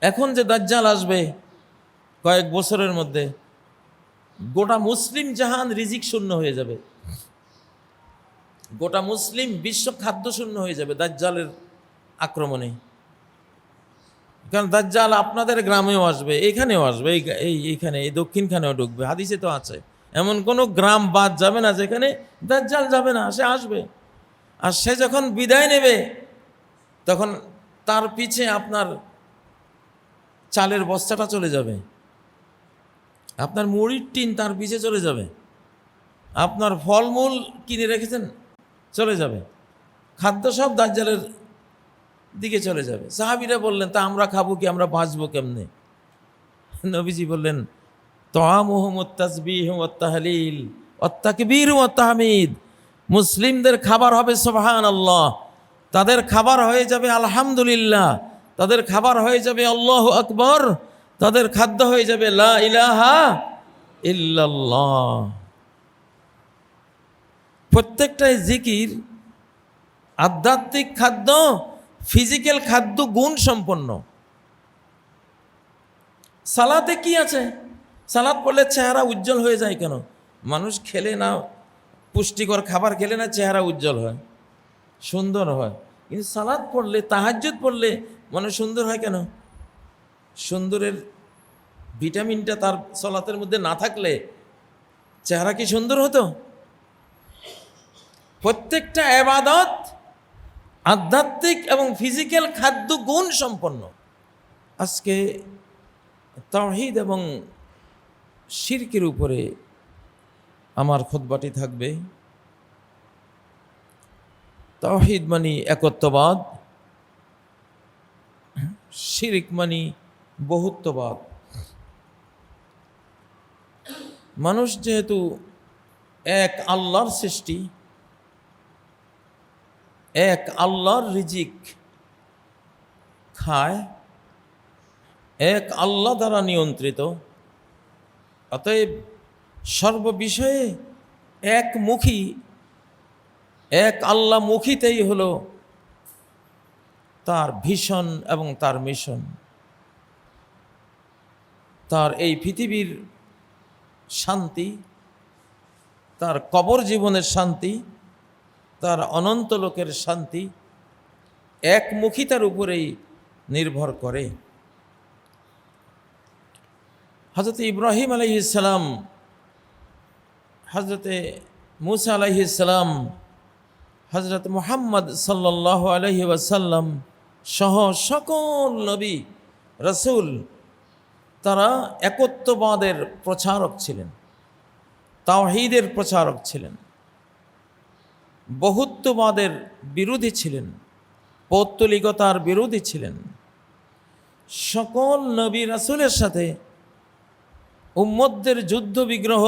এখন যে দাজ্জাল আসবে কয়েক বছরের মধ্যে, গোটা মুসলিম জাহান রিজিক শূন্য হয়ে যাবে, গোটা মুসলিম বিশ্ব খাদ্য শূন্য হয়ে যাবে দাজ্জালের আক্রমণে। কারণ দাজ্জাল আপনাদের গ্রামেও আসবে, এখানেও আসবে, এইখানে এই দক্ষিণখানেও ঢুকবে। হাদিসে তো আছে, এমন কোনো গ্রাম বাদ যাবে না যেখানে দাজ্জাল যাবে না, সে আসবে। আর সে যখন বিদায় নেবে তখন তার পিছে আপনার চালের বস্তাটা চলে যাবে, আপনার মুড়ির টিন তার পিছে চলে যাবে, আপনার ফলমূল কিনে রেখেছেন চলে যাবে, খাদ্য সব দাজ্জালের দিকে চলে যাবে। সাহাবীরা বললেন, তা আমরা খাবো কি, আমরা বাঁচবো কেমনে? নবীজি বললেন, তাআমুহুম আত-তাসবিহু ওয়াত-তাহলিল ওয়াত-তাকবীর ওয়াত-তাহমিদ। মুসলিমদের খাবার হবে সুবহানাল্লাহ, তাদের খাবার হয়ে যাবে আলহামদুলিল্লাহ, তাদের খাবার হয়ে যাবে আল্লাহু আকবার, তাদের খাদ্য হয়ে যাবে লা ইলাহা ইল্লাল্লাহ। প্রত্যেকটাই জিকির আধ্যাত্মিক খাদ্য, ফিজিক্যাল খাদ্য গুণ সম্পন্ন। সালাতে কি আছে? সালাত পড়লে চেহারা উজ্জ্বল হয়ে যায় কেন? মানুষ খেলে না, পুষ্টিকর খাবার খেলে না চেহারা উজ্জ্বল হয়, সুন্দর হয়। কিন্তু সালাত পড়লে, তাহাজ্জুদ পড়লে মানুষ সুন্দর হয় কেন? সুন্দরের ভিটামিনটা তার সালাতের মধ্যে না থাকলে চেহারা কি সুন্দর হতো? প্রত্যেকটা ইবাদত আধ্যাত্মিক এবং ফিজিক্যাল খাদ্য গুণ সম্পন্ন। আজকে তাওহীদ এবং শিরকের উপরে আমার খুতবাটি থাকবে। তাওহীদ মানে একত্ববাদ, শিরক মানে বহুত্ববাদ। মানুষ যেহেতু এক আল্লাহর সৃষ্টি, এক আল্লাহর রিজিক খায়, এক আল্লাহ দ্বারা নিয়ন্ত্রিত, অতএব সর্ববিষয়ে একমুখী, এক আল্লাহ মুখীতেই হলো তার ভিশন এবং তার মিশন। তার এই পৃথিবীর শান্তি, তার কবর জীবনের শান্তি, তার অনন্ত লোকের শান্তি একমুখিতার উপরেই নির্ভর করে। হযরত ইব্রাহিম আলাইহিস সালাম, হযরতে মুসা আলাইহিস সালাম, হযরত মুহাম্মদ সাল্লাল্লাহু আলাইহি ওয়াসাল্লাম সহ সকল নবী রাসূল তারা একত্ববাদের প্রচারক ছিলেন, তাওহীদের প্রচারক ছিলেন, বহুত্ববাদের বিরোধী ছিলেন, পৌত্তলিকতার বিরোধী ছিলেন। সকল নবী রাসূলের সাথে উম্মতদের যুদ্ধ বিগ্রহ,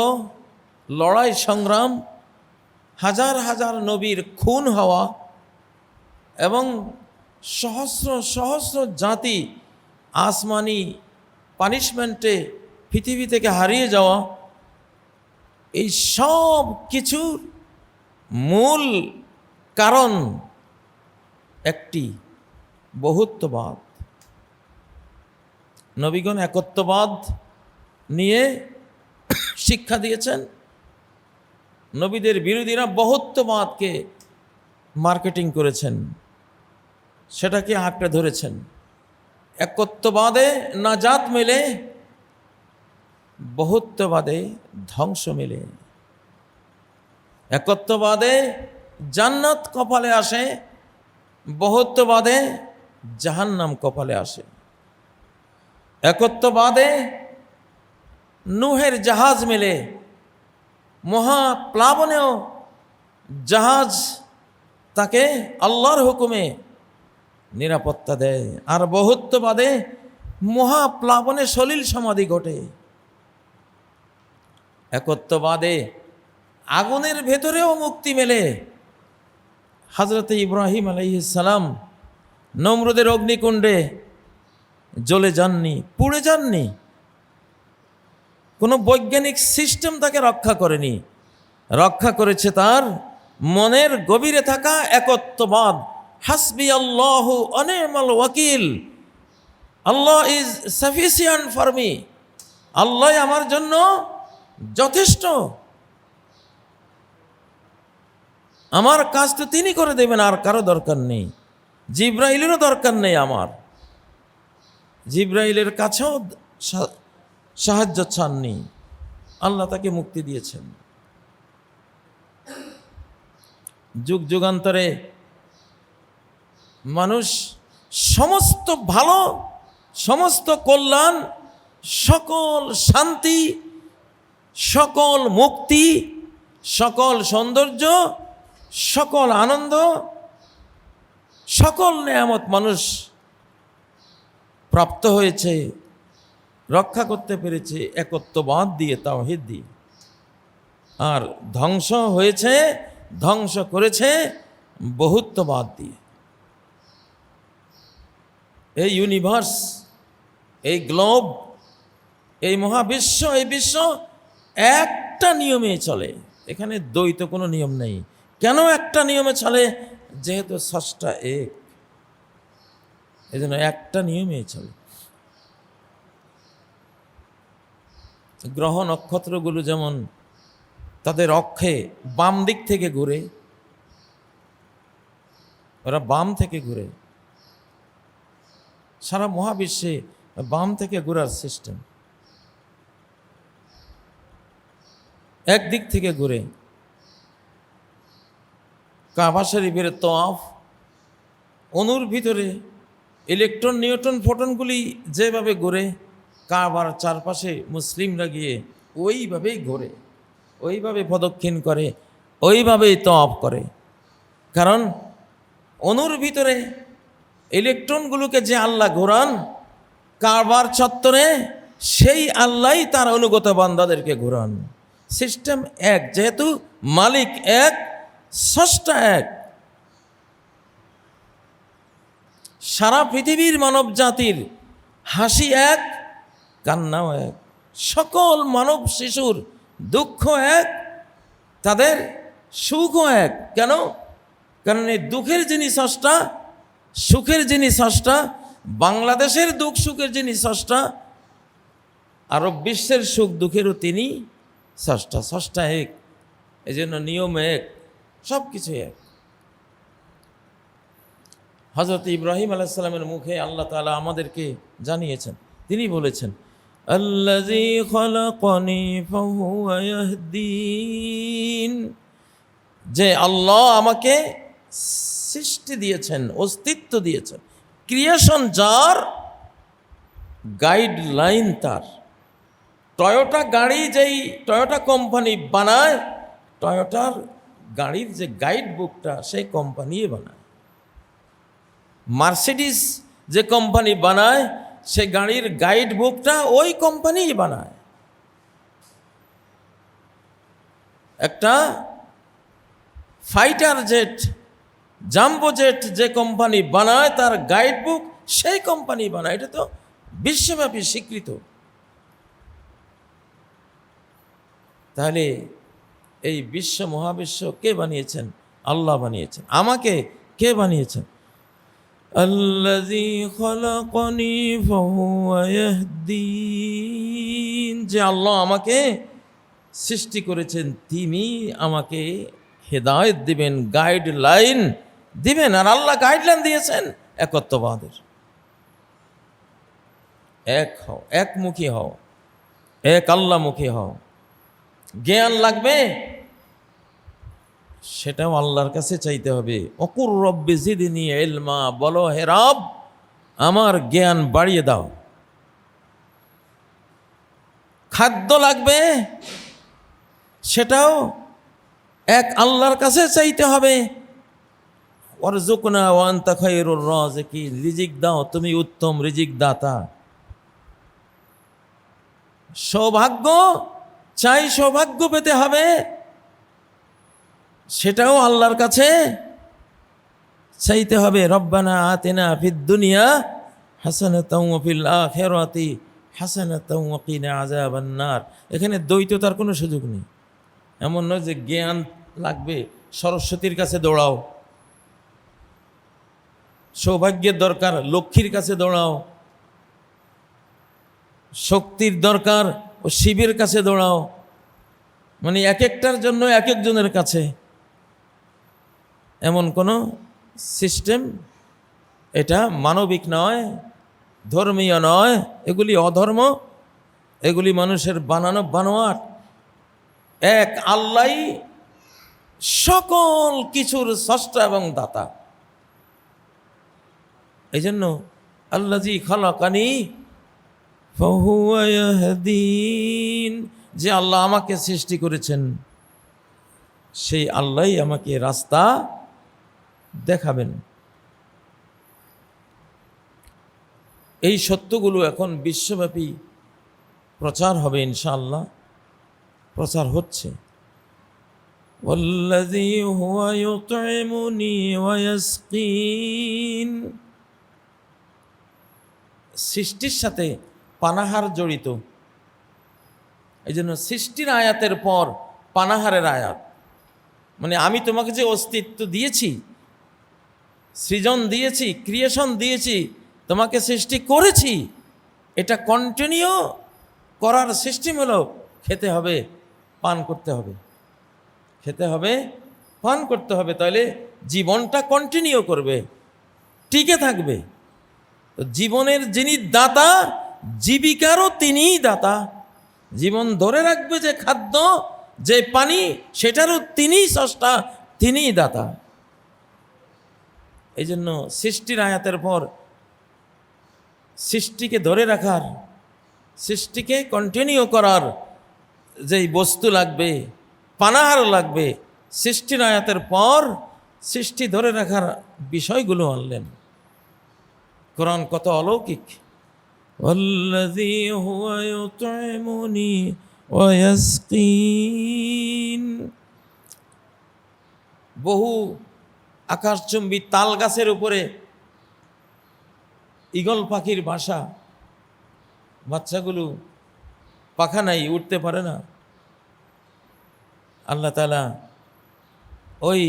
লড়াই সংগ্রাম, হাজার হাজার নবীর খুন হওয়া এবং সহস্র সহস্র জাতি আসমানি পানিশমেন্টে পৃথিবী থেকে হারিয়ে যাওয়া, এই সব কিছুর মূল কারণ একটি, বহুত্ববাদ। নবীগণ একত্ববাদ নিয়ে শিক্ষা দিয়েছেন, নবীদের বিরোধীরা বহুত্ববাদকে মার্কেটিং করেছেন, সেটাকে আঁকড়ে ধরেছেন। একত্ববাদে নাজাত মেলে, বহুত্ববাদে ধ্বংস মেলে। একত্ববাদে জান্নাত কপালে আসে, বহুত্ববাদে জাহান্নাম কপালে আসে। একত্ববাদে নূহের জাহাজ মেলে, মহাপ্লাবনেও জাহাজ তাকে আল্লাহর হুকুমে নিরাপত্তা দেয়। আর বহুত্ববাদে মহাপ্লাবনে সলিল সমাধি ঘটে। একত্ববাদে আগুনের ভেতরেও মুক্তি মেলে। হযরত ইব্রাহিম আলাইহিস সালাম নমরুদের অগ্নিকুণ্ডে জ্বলে যাননি, পুড়ে যাননি, কোনো বৈজ্ঞানিক সিস্টেম তাকে রক্ষা করেনি, রক্ষা করেছে তার মনের গভীরে থাকা একত্ববাদ। হাসবি আল্লাহু ওয়া নি'মাল ওয়াকিল, আল্লাহ ইজ সাফিসিয়েন্ট ফর মি, আল্লাহ আমার জন্য যথেষ্ট, আমার কাজ তো তিনি করে দেবেন, আর কারো দরকার নেই, জিব্রাইলেরও দরকার নেই আমার। জিব্রাইলের কাছেও সাহায্য চাননি, আল্লাহ তাকে মুক্তি দিয়েছেন। যুগ যুগান্তরে মানুষ সমস্ত ভালো, সমস্ত কল্যাণ, সকল শান্তি, সকল মুক্তি, সকল সৌন্দর্য, সকল আনন্দ, সকল নেয়ামত মানুষ প্রাপ্ত হয়েছে, রক্ষা করতে পেরেছে একত্ববাদ দিয়ে, তাওহীদ দিয়ে। আর ধ্বংস হয়েছে, ধ্বংস করেছে বহুত্ববাদ দিয়ে। এই ইউনিভার্স, এই গ্লোব, এই মহাবিশ্ব, এই বিশ্ব একটা নিয়মে চলে, এখানে দ্বৈত কোনো নিয়ম নেই। কেন একটা নিয়মে চলে? যেহেতু স্রষ্টা এক, এই জন্য একটা নিয়মে চলে। গ্রহ নক্ষত্রগুলো যেমন তাদের অক্ষে বাম দিক থেকে ঘুরে, ওরা বাম থেকে ঘুরে, সারা মহাবিশ্বে বাম থেকে ঘোরার সিস্টেম, একদিক থেকে ঘুরে। কাবা শরীফের তওয়াফ, অণুর ভিতরে ইলেকট্রন, নিউট্রন, ফোটনগুলি যেভাবে ঘুরে, কাবার চারপাশে মুসলিমরা গিয়ে ওইভাবেই ঘোরে, ওইভাবে প্রদক্ষিণ করে, ওইভাবেই তওয়াফ করে। কারণ অণুর ভিতরে ইলেকট্রনগুলোকে যে আল্লাহ ঘোরান কাবার চত্বরে, সেই আল্লাহই তার অনুগত বান্দাদেরকে ঘোরান। সিস্টেম এক, যেহেতু মালিক এক, স্রষ্টা এক। সারা পৃথিবীর মানব জাতির হাসি এক, কান্নাও এক। সকল মানব শিশুর দুঃখ এক, তাদের সুখও এক। কেন? কারণ এই দুঃখের যিনি স্রষ্টা, সুখের যিনি স্রষ্টা, বাংলাদেশের দুঃখ সুখের যিনি স্রষ্টা, আরব বিশ্বের সুখ দুঃখেরও তিনি স্রষ্টা। স্রষ্টা এক, এই জন্য নিয়ম এক, সব কিছু এক। হযরত ইব্রাহিম আলাইহিস সালামের মুখে আল্লাহ তাআলা আমাদেরকে জানিয়েছেন, তিনি বলেছেন, আল্লাযী খালাকানি ফাহুয়া ইয়াহদিন, যে আল্লাহ আমাকে সৃষ্টি দিয়েছেন, অস্তিত্ব দিয়েছেন, ক্রিয়েশন যার, গাইডলাইন তার। টয়োটা গাড়ি যেই টয়োটা কোম্পানি বানায়, টয়োটার গাড়ির যে গাইড বুকটা সেই কোম্পানিই বানায়। মার্সিডিস যে কোম্পানি বানায়, সে গাড়ির গাইড বুকটা ওই কোম্পানিই বানায়। একটা ফাইটার জেট, জাম্বো জেট যে কোম্পানি বানায়, তার গাইড বুক সেই কোম্পানি বানায়। এটা তো বিশ্বব্যাপী স্বীকৃত। তাহলে এই বিশ্ব মহাবিশ্ব কে বানিয়েছেন? আল্লাহ বানিয়েছেন। আমাকে কে বানিয়েছেন? আল্লাযী খালাকানি ফাহুয়া ইয়াহদিন, যে আল্লাহ আমাকে সৃষ্টি করেছেন, তিনি আমাকে হেদায়েত দিবেন, গাইডলাইন দিবেন। আর আল্লাহ গাইডলাইন দিয়েছেন একত্ববাদের। এক হও, একমুখী হও, এক আল্লাহমুখী হও। জ্ঞান লাগবে, সেটাও আল্লাহর কাছে চাইতে হবে। অকুর রব্বি জিদনি ইলমা, বলো হে রব আমার জ্ঞান বাড়িয়ে দাও। খাদ্য লাগবে, সেটাও এক আল্লাহর কাছে চাইতে হবে। ওয়ারযুকনা ওয়া আনতা খায়রুর রাযিকিন, রিজিক দাও, তুমি উত্তম রিজিক দাতা। সৌভাগ্য চাই, সৌভাগ্য পেতে হবে, সেটাও আল্লাহর কাছে চাইতে হবে। রব্বানা আতিনা ফিদ দুনিয়া হাসানাতাও ওয়া ফিল আখিরাতি হাসানাতাও ওয়া কিনা আযাবান নার। এখানে দ্বৈততার কোনো সুযোগ নেই। এমন নয় যে জ্ঞান লাগবে সরস্বতীর কাছে দৌড়াও, সৌভাগ্যের দরকার লক্ষ্মীর কাছে দৌড়াও, শক্তির দরকার, ও শিবের কাছে দৌড়াও, মানে এক একটার জন্য এক একজনের কাছে, এমন কোনো সিস্টেম এটা মানবিক নয়, ধর্মীয় নয়, এগুলি অধর্ম, এগুলি মানুষের বানানো বানোয়াট। এক আল্লাহই সকল কিছুর স্রষ্টা এবং দাতা। এই জন্য আল্লাযী খালাকানি ফাহুয়া ইয়াহদিন, যে আল্লাহ আমাকে সৃষ্টি করেছেন সেই আল্লাহই আমাকে রাস্তা দেখাবেন। এই সত্যগুলো এখন বিশ্বব্যাপী প্রচার হবে ইনশাআল্লাহ, প্রচার হচ্ছে। ওয়াল্লাযী হুয়া ইউতঈমুনি ওয়া ইয়াসকিন, সৃষ্টির সাথে পানাহার জড়িত। এই জন্য সৃষ্টির আয়াতের পর পানাহারের আয়াত, মানে আমি তোমাকে যে অস্তিত্ব দিয়েছি, সৃজন দিয়েছি, ক্রিয়েশন দিয়েছি, তোমাকে সৃষ্টি করেছি, এটা কন্টিনিউ করার সিস্টেম হলো খেতে হবে, পান করতে হবে, খেতে হবে, পান করতে হবে, তাহলে জীবনটা কন্টিনিউ করবে, টিকে থাকবে। তো জীবনের যিনি দাতা, জীবিকারও তিনিই দাতা। জীবন ধরে রাখবে যে খাদ্য, যে পানি, সেটারও তিনিই স্রষ্টা, তিনিই দাতা। এই জন্য সৃষ্টির আয়াতের পর সৃষ্টিকে ধরে রাখার, সৃষ্টিকে কন্টিনিউ করার যেই বস্তু লাগবে, পানাহার লাগবে, সৃষ্টির আয়াতের পর সৃষ্টি ধরে রাখার বিষয়গুলো আনলেন। কোরআন কত অলৌকিক। ওয়াল্লাযী হুয়া ইউতঈমুনি ওয়া ইয়াসকিন, বহু আকাশচুম্বী তাল গাছের উপরে ঈগল পাখির বাসা, বাচ্চাগুলো পাখা নাই, উঠতে পারে না। আল্লাহ তাআলা ওই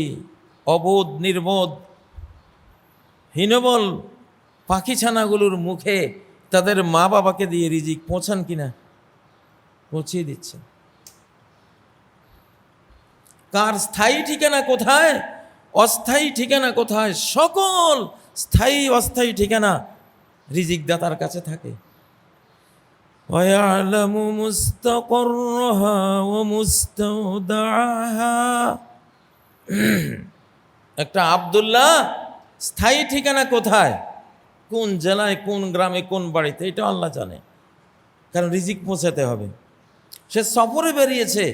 অবোধ নির্বোধ হীনবল পাখি ছানাগুলোর মুখে তাদের মা বাবাকে দিয়ে রিজিক পৌঁছান কিনা, পৌঁছিয়ে দিচ্ছে। কার স্থায়ী ঠিকানা কোথায়, অস্থায়ী ঠিকানা কোথায়, সকল স্থায়ী অস্থায়ী ঠিকানা রিজিক দাতার কাছে থাকে। ওয়ায়ালামু মুস্তাকররাহা ওয়া মুস্তাওদাআহা, একটা আব্দুল্লাহ স্থায়ী ঠিকানা কোথায়, কোন জেলায়, কোন গ্রামে, কোন বাড়িতে, এটা আল্লাহ জানে, কারণ রিজিক পৌঁছাতে হবে। সে সফরে বেরিয়েছে,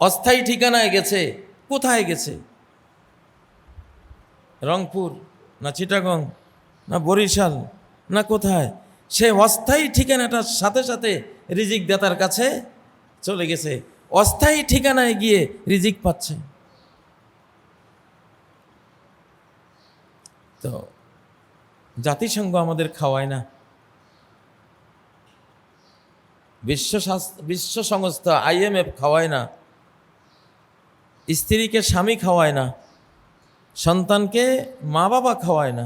অস্থায়ী ঠিকানায় গেছে, কোথায় গেছে, রংপুর না চিটাগং না বরিশাল না কোথায়, সে অস্থায়ী ঠিকানাটার সাথে সাথে রিজিক দাতার কাছে চলে গেছে, অস্থায়ী ঠিকানায় গিয়ে রিজিক পাচ্ছে। তো জাতিসংঘ আমাদের খাওয়ায় না, বিশ্ব সংস্থা IMF খাওয়ায় না, স্ত্রীকে স্বামী খাওয়ায় না, সন্তানকে মা বাবা খাওয়ায় না,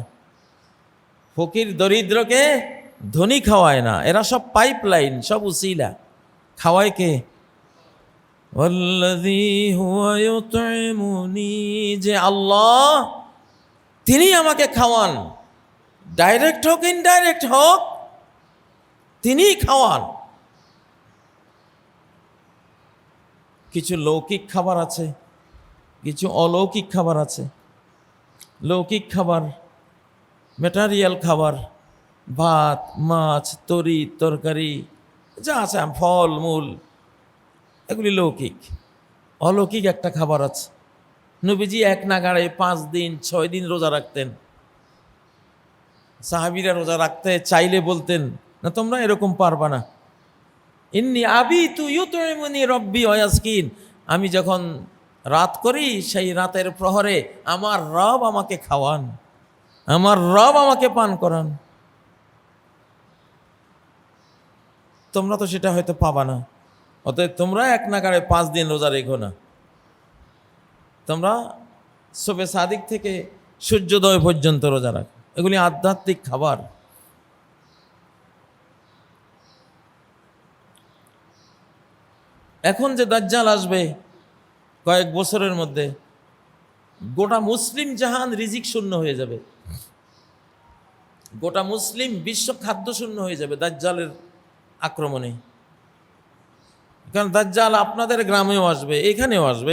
ফকির দরিদ্রকে ধনী খাওয়ায় না, এরা সব পাইপলাইন, সব উসিলা। খাওয়ায় কে? ওয়াল্লাযী হুয়া ইউতঈমুনি, যে আল্লাহ তিনি আমাকে খাওয়ান, ডাইরেক্ট হোক ইনডাইরেক্ট হোক, তিনিই খাওয়ান। কিছু লৌকিক খাবার আছে, কিছু অলৌকিক খাবার আছে। লৌকিক খাবার, ম্যাটেরিয়াল খাবার, ভাত, মাছ, তরি তরকারি যা আছে, ফল মূল, এগুলি লৌকিক। অলৌকিক একটা খাবার আছে। নবীজি এক নাগাড়ে 5 দিন 6 দিন রোজা রাখতেন। সাহাবীরা রোজা রাখতে চাইলে বলতেন, না তোমরা এরকম পারবা না। ইন্নী আবিতু ইউতঈমুনি রব্বি ওয়া ইয়াসকিন, আমি যখন রাত করি সেই রাতের প্রহরে আমার রব আমাকে খাওয়ান, আমার রব আমাকে পান করান। তোমরা তো সেটা হয়তো পাবা না, অতএব তোমরা এক নাগাড়ে 5 দিন রোজা রেখো না। তোমরা শবে সাদিক থেকে সূর্যোদয় পর্যন্ত রোজা রাখো। এগুলি আধ্যাত্মিক খাবার। এখন যে দাজ্জাল আসবে কয়েক বছরের মধ্যে, গোটা মুসলিম জাহান রিজিক শূন্য হয়ে যাবে, গোটা মুসলিম বিশ্ব খাদ্য শূন্য হয়ে যাবে দাজ্জালের আক্রমণে। কারণ দাজ্জাল আপনাদের গ্রামেও আসবে, এখানেও আসবে,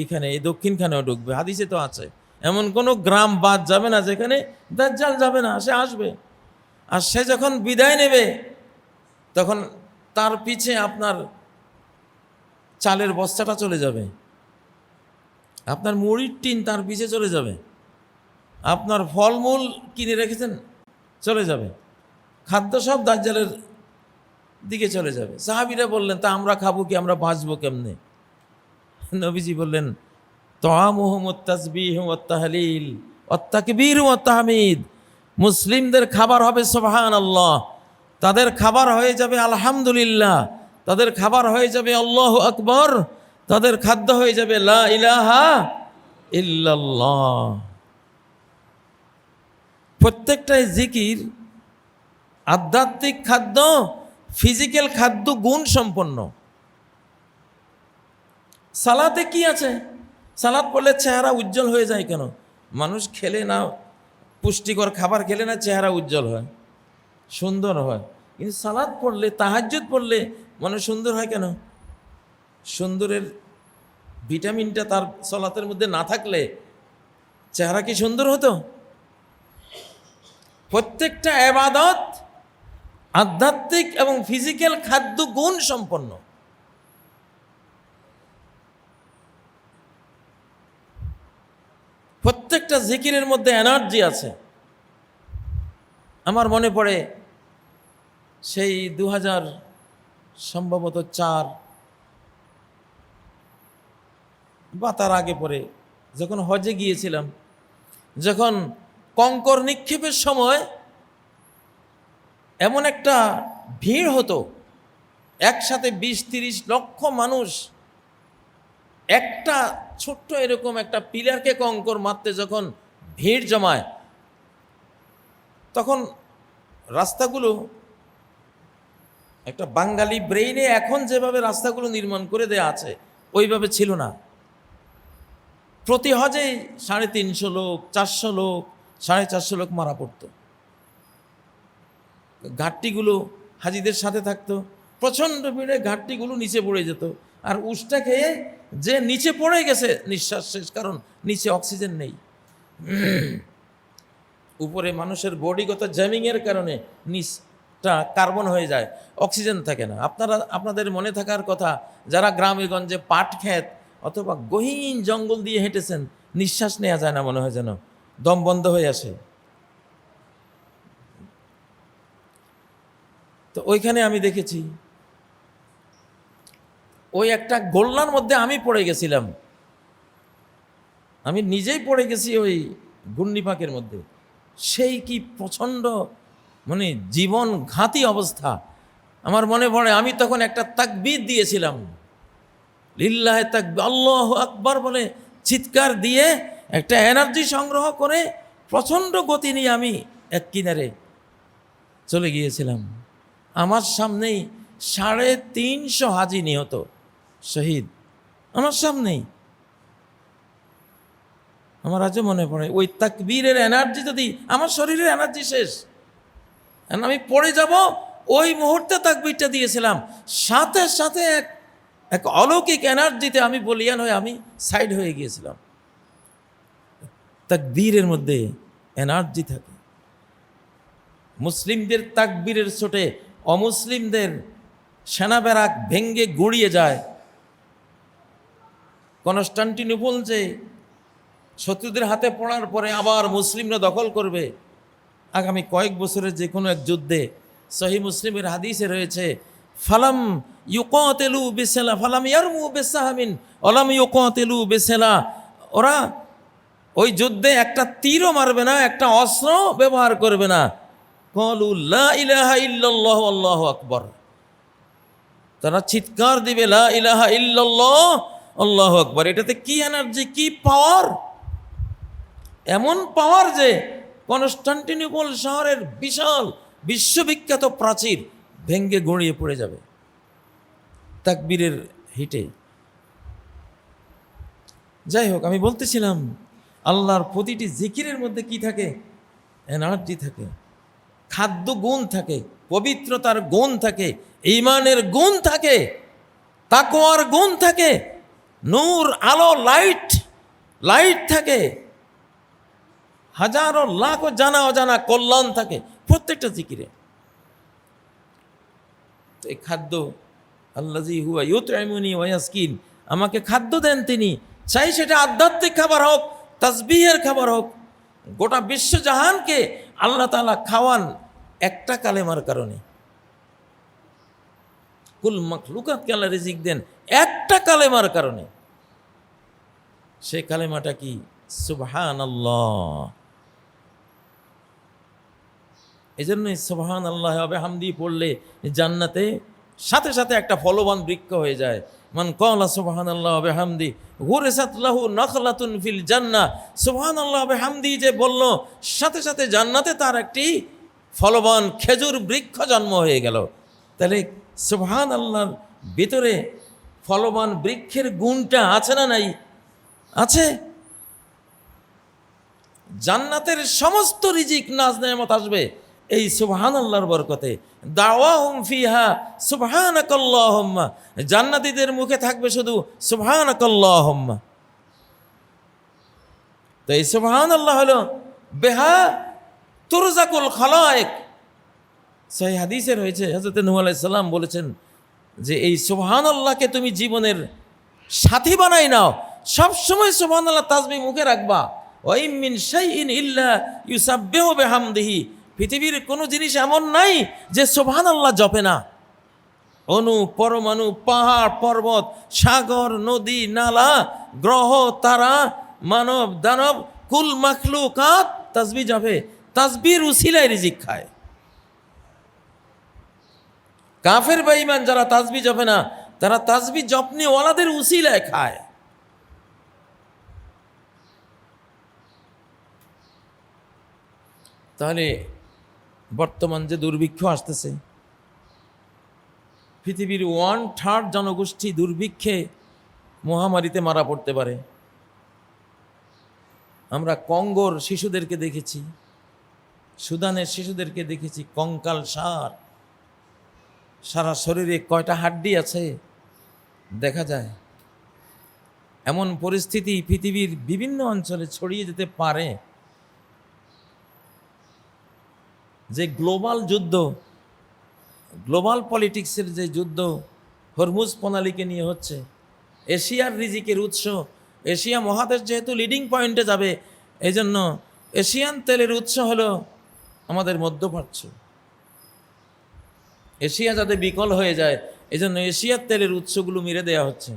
এইখানে এই দক্ষিণখানেও ঢুকবে, হাদিসে তো আছে। এমন কোনো গ্রাম বাদ যাবে না যেখানে দাজ্জাল যাবে না, সে আসবে। আর সে যখন বিদায় নেবে তখন তার পিছে আপনার চালের বস্তাটা চলে যাবে, আপনার মুড়ির টিন তার পিছে চলে যাবে, আপনার ফলমূল কিনে রেখেছেন চলে যাবে, খাদ্য সব দাজ্জালের দিকে চলে যাবে। সাহাবীরা বললেন, তা আমরা খাবো কি, আমরা বাঁচবো কেমনে? নবীজি বললেন, তাআমুহুম আত-তাসবিহ ওয়াত-তাহলিল ওয়াত-তাকবীর ওয়াত-তাহমিদ। মুসলিমদের খাবার হবে সুবহানাল্লাহ, তাদের খাবার হয়ে যাবে আলহামদুলিল্লাহ, তাদের খাবার হয়ে যাবে আল্লাহু আকবার, তাদের খাদ্য হয়ে যাবে লা ইলাহা ইল্লাল্লাহ। প্রত্যেকটাই জিকির আধ্যাত্মিক খাদ্য, ফিজিক্যাল খাদ্য গুণ সম্পন্ন। সালাতে কি আছে? সালাত পড়লে চেহারা উজ্জ্বল হয়ে যায় কেন? মানুষ খেলে না, পুষ্টিকর খাবার খেলে না চেহারা উজ্জ্বল হয়, সুন্দর হয়। কিন্তু সালাত পড়লে, তাহাজ্জুদ পড়লে মানুষ সুন্দর হয় কেন? সুন্দরের ভিটামিনটা তার সালাতের মধ্যে না থাকলে চেহারা কি সুন্দর হতো? প্রত্যেকটা ইবাদত আধ্যাত্মিক এবং ফিজিক্যাল খাদ্য গুণ সম্পন্ন। প্রত্যেকটা জিকিরের মধ্যে এনার্জি আছে। আমার মনে পড়ে সেই 2000 সম্ভবত 4 বা তার আগে পরে যখন হজে গিয়েছিলাম, যখন কঙ্কর নিক্ষেপের সময় এমন একটা ভিড় হতো, একসাথে 20-30 লক্ষ মানুষ একটা ছোট্ট এরকম একটা পিলারকে কঙ্কর মারতে যখন ভিড় জমায়, তখন রাস্তাগুলো একটা বাঙালি ব্রেইনে এখন যেভাবে রাস্তাগুলো নির্মাণ করে দেয়া আছে ওইভাবে ছিল না। প্রতি হজে 350 লোক, 400 লোক, 450 লোক মারা পড়তো। ঘাটতিগুলো হাজিদের সাথে থাকতো, প্রচণ্ড ভিড়ে ঘাটতিগুলো নিচে পড়ে যেত, আর উষ্টা খেয়ে যে নিচে পড়ে গেছে নিঃশ্বাস শেষ, কারণ নিচে অক্সিজেন নেই। উপরে মানুষের বডিগত জ্যামিংয়ের কারণে নিচটা কার্বন হয়ে যায়, অক্সিজেন থাকে না। আপনাদের মনে থাকার কথা, যারা গ্রামে গঞ্জে পাট ক্ষেত অথবা গহীন জঙ্গল দিয়ে হেঁটেছেন, নিঃশ্বাস নেওয়া যায় না, মনে হয় যেন দম বন্ধ হয়ে আসে। তো ওইখানে আমি দেখেছি, ওই একটা গোল্লার মধ্যে আমি পড়ে গেছিলাম, আমি নিজেই পড়ে গেছি ওই ঘূর্ণিপাকের মধ্যে। সেই কি প্রচণ্ড মানে জীবন ঘাতী অবস্থা। আমার মনে পড়ে আমি তখন একটা তাকবীর দিয়েছিলাম, লিল্লাহে তাকবীর, আল্লাহু আকবার বলে চিৎকার দিয়ে একটা এনার্জি সংগ্রহ করে প্রচণ্ড গতি নিয়ে আমি এক কিনারে চলে গিয়েছিলাম। আমার সামনেই 350 হাজি নিহত শহীদ, আমার সামনেই। আমার আজও মনে পড়ে ওই তাকবীরের এনার্জি, যদি আমার শরীরের এনার্জি শেষ, আমি পড়ে যাব, ওই মুহূর্তে তাকবীরটা দিয়েছিলাম, সাথে সাথে এক অলৌকিক এনার্জিতে আমি বলিয়ান হয়ে আমি সাইড হয়ে গিয়েছিলাম। তাকবীরের মধ্যে এনার্জি থাকে। মুসলিমদের তাকবীরের ছোটে অমুসলিমদের সেনা ব্যারাক ভেঙ্গে গুড়িয়ে যায়। কনস্টান্টিনোপল যে শত্রুদের হাতে পড়ার পরে আবার মুসলিমরা দখল করবে, আগামী কয়েক বছরের যে কোনো এক যুদ্ধে, সহিহ মুসলিমের হাদিসে রয়েছে, ফালাম ইউকাতিলু বিসালা ফালাম ইয়ারমু বিসাহামিন ওয়ালাম ইউকাতিলু বিসালা, ওরা ওই যুদ্ধে একটা তীরও মারবে না, একটা অস্ত্র ব্যবহার করবে না। ক্বালু লা ইলাহা ইল্লাল্লাহ আল্লাহু আকবার, তারা চিৎকার দিবে লা ইলাহা ইল্লাল্লাহ আল্লাহু আকবার। এটাতে কি এনার্জি, কি পাওয়ার! এমন পাওয়ার যে কনস্টান্টিনোপল শহরের বিশাল বিশ্ববিখ্যাত প্রাচীর ভেঙ্গে গড়িয়ে পড়ে যাবে। তাকবীরের হিটে। যাই হোক, আমি বলতেছিলাম আল্লাহর প্রতিটি জিকিরের মধ্যে কি থাকে? এনার্জি থাকে, খাদ্য গুণ থাকে, পবিত্রতার গুণ থাকে, ঈমানের গুণ থাকে, তাকওয়ার গুণ থাকে, নূর, আলো, লাইট থাকে, হাজারো লাখো জানা অজানা কল্যাণ থাকে প্রত্যেকটা জিকিরে। এই খাদ্য, আল্লাযী হুয়া ইউতঈমুনি ওয়া ইয়াসকিন, আমাকে খাদ্য দেন তিনি, চাই সেটা আধ্যাত্মিক খাবার হোক, তাসবিহের খাবার হোক। গোটা বিশ্বজাহানকে আল্লাহ তাআলা খাওয়ান একটা কালেমার কারণে। কুল মাখলুকাতকে আল্লাহ রিজিক দেন একটা কালেমার কারণে। সে কালেমাটা কি? সুবহানাল্লাহ। এই জন্যই সুবহানাল্লাহ বিহামদি পড়লে জান্নাতে সাথে সাথে একটা ফলবান বৃক্ষ হয়ে যায়। মান ক্বালা সুবহানাল্লাহ বিহামদি গুরিসাত লাহু নাখলাতুন ফিল জান্নাহ। সুবহানাল্লাহ বিহামদি যে বলল, সাথে সাথে জান্নাতে তার একটি ফলবান খেজুর বৃক্ষ জন্ম হয়ে গেল। তাহলে সুবহানাল্লাহর ভিতরে ফলবান বৃক্ষের গুণটা আছে না নাই? আছে। জান্নাতের সমস্ত রিজিক নাজ নেয়ামত আসবে এই সুবহানাল্লাহর বরকতে। দাওয়াহুম ফিহা সুবহানাকাল্লাহুম্মা, জান্নাতীদের মুখে থাকবে শুধু সুবহানাকাল্লাহুম্মা। তো এই সুবহানাল্লাহ হলো বিহা তুরজাকুল খালায়েক। সহিহ হাদিসে রয়েছে, হযরত নূহ আলাইহিস সালাম বলেছেন যে এই সুবহানাল্লাহকে তুমি জীবনের সাথী বানাই নাও, সবসময় সুবহানাল্লাহ তাসবিহ মুখে রাখবা। ওয়া ইম মিন শাইইন ইল্লা ইউসাব্বিহু বিহামদিহি, পৃথিবীর কোনো জিনিস এমন নাই যে সুবহানাল্লাহ জপে না। অণু, পরমাণু, পাহাড়, পর্বত, সাগর, নদী, নালা, গ্রহ, তারা, মানব, দানব, কুল মাখলুকাত তাসবিহ জপে। তাসবিহর উসিলায় রিজিক খায়। কাফের বেঈমান যারা তাসবিহ জপে না, তারা তাসবিহ জপনেওয়ালাদের উসিলায় খায়। তাহলে বর্তমান যে দুর্ভিক্ষ আসতেছে, পৃথিবীর 1/3 জনগোষ্ঠী দুর্ভিক্ষে মহামারীতে মারা পড়তে পারে। আমরা কঙ্গোর শিশুদেরকে দেখেছি, সুদানের শিশুদেরকে দেখেছি, কঙ্কাল সার, সারা শরীরে কয়টা হাড্ডি আছে দেখা যায়। এমন পরিস্থিতি পৃথিবীর বিভিন্ন অঞ্চলে ছড়িয়ে যেতে পারে যে গ্লোবাল যুদ্ধ, গ্লোবাল পলিটিক্সের যে যুদ্ধ হরমুজ প্রণালীকে নিয়ে হচ্ছে, এশিয়ার রিজিকের উৎস, এশিয়া মহাদেশ যেহেতু লিডিং পয়েন্টে যাবে, এই জন্য এশিয়ান তেলের উৎস হলো আমাদের মধ্যপ্রাচ্য। এশিয়া যাতে বিকল হয়ে যায়, এই জন্য এশিয়ার তেলের উৎসগুলো মেরে দেওয়া হচ্ছে,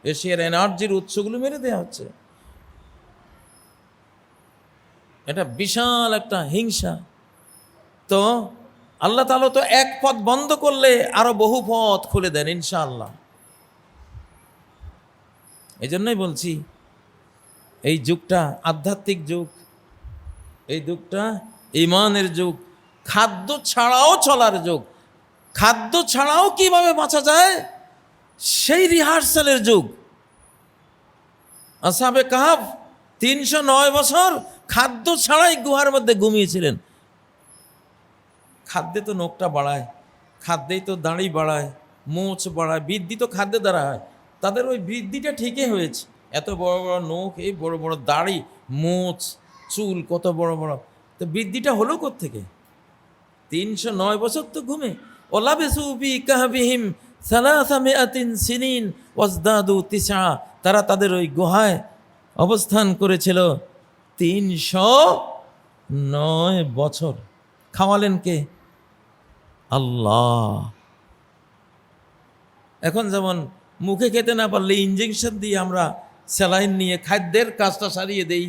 এশিয়ার এনার্জির উৎসগুলো মেরে দেওয়া হচ্ছে। এটা বিশাল একটা হিংসা। তো আল্লাহ তাআলা তো এক পথ বন্ধ করলে আরো বহু পথ খুলে দেন ইনশাআল্লাহ। এই জন্যই বলছি এই যুগটা আধ্যাত্মিক যুগ, এই যুগটা ঈমানের যুগ, খাদ্য ছাড়াও চলার যুগ, খাদ্য ছাড়াও কিভাবে বাঁচা যায় সেই রিহার্সালের যুগ। আসহাবে কাহফ 309 বছর খাদ্য ছাড়াই গুহার মধ্যে ঘুমিয়েছিলেন। খাদ্যে তো নখটা বাড়ায়, খাদ্যেই তো দাড়ি বাড়ায়, মোচ বাড়ায়, বৃদ্ধি তো খাদ্যের দ্বারা হয়। তাদের ওই বৃদ্ধিটা ঠিকই হয়েছে, এত বড় বড় নখ, এই বড় বড় দাড়ি, মোচ, চুল কত বড় বড়, তো বৃদ্ধিটা হলো কোত্থেকে? 309 বছর তো ঘুমে। ওলাবিসু ফি কাহফিহিম সালাসামিআতিন সিনিন ওয়াজদাদু তিসআ, তারা তাদের ওই গুহায় অবস্থান করেছিল 309 বছর। খাওয়ালেন কে? আল্লাহ। এখন যেমন মুখে খেতে না পারলে ইঞ্জেকশন দিয়ে আমরা স্যালাইন নিয়ে খাদ্যের কাজটা সারিয়ে দেই,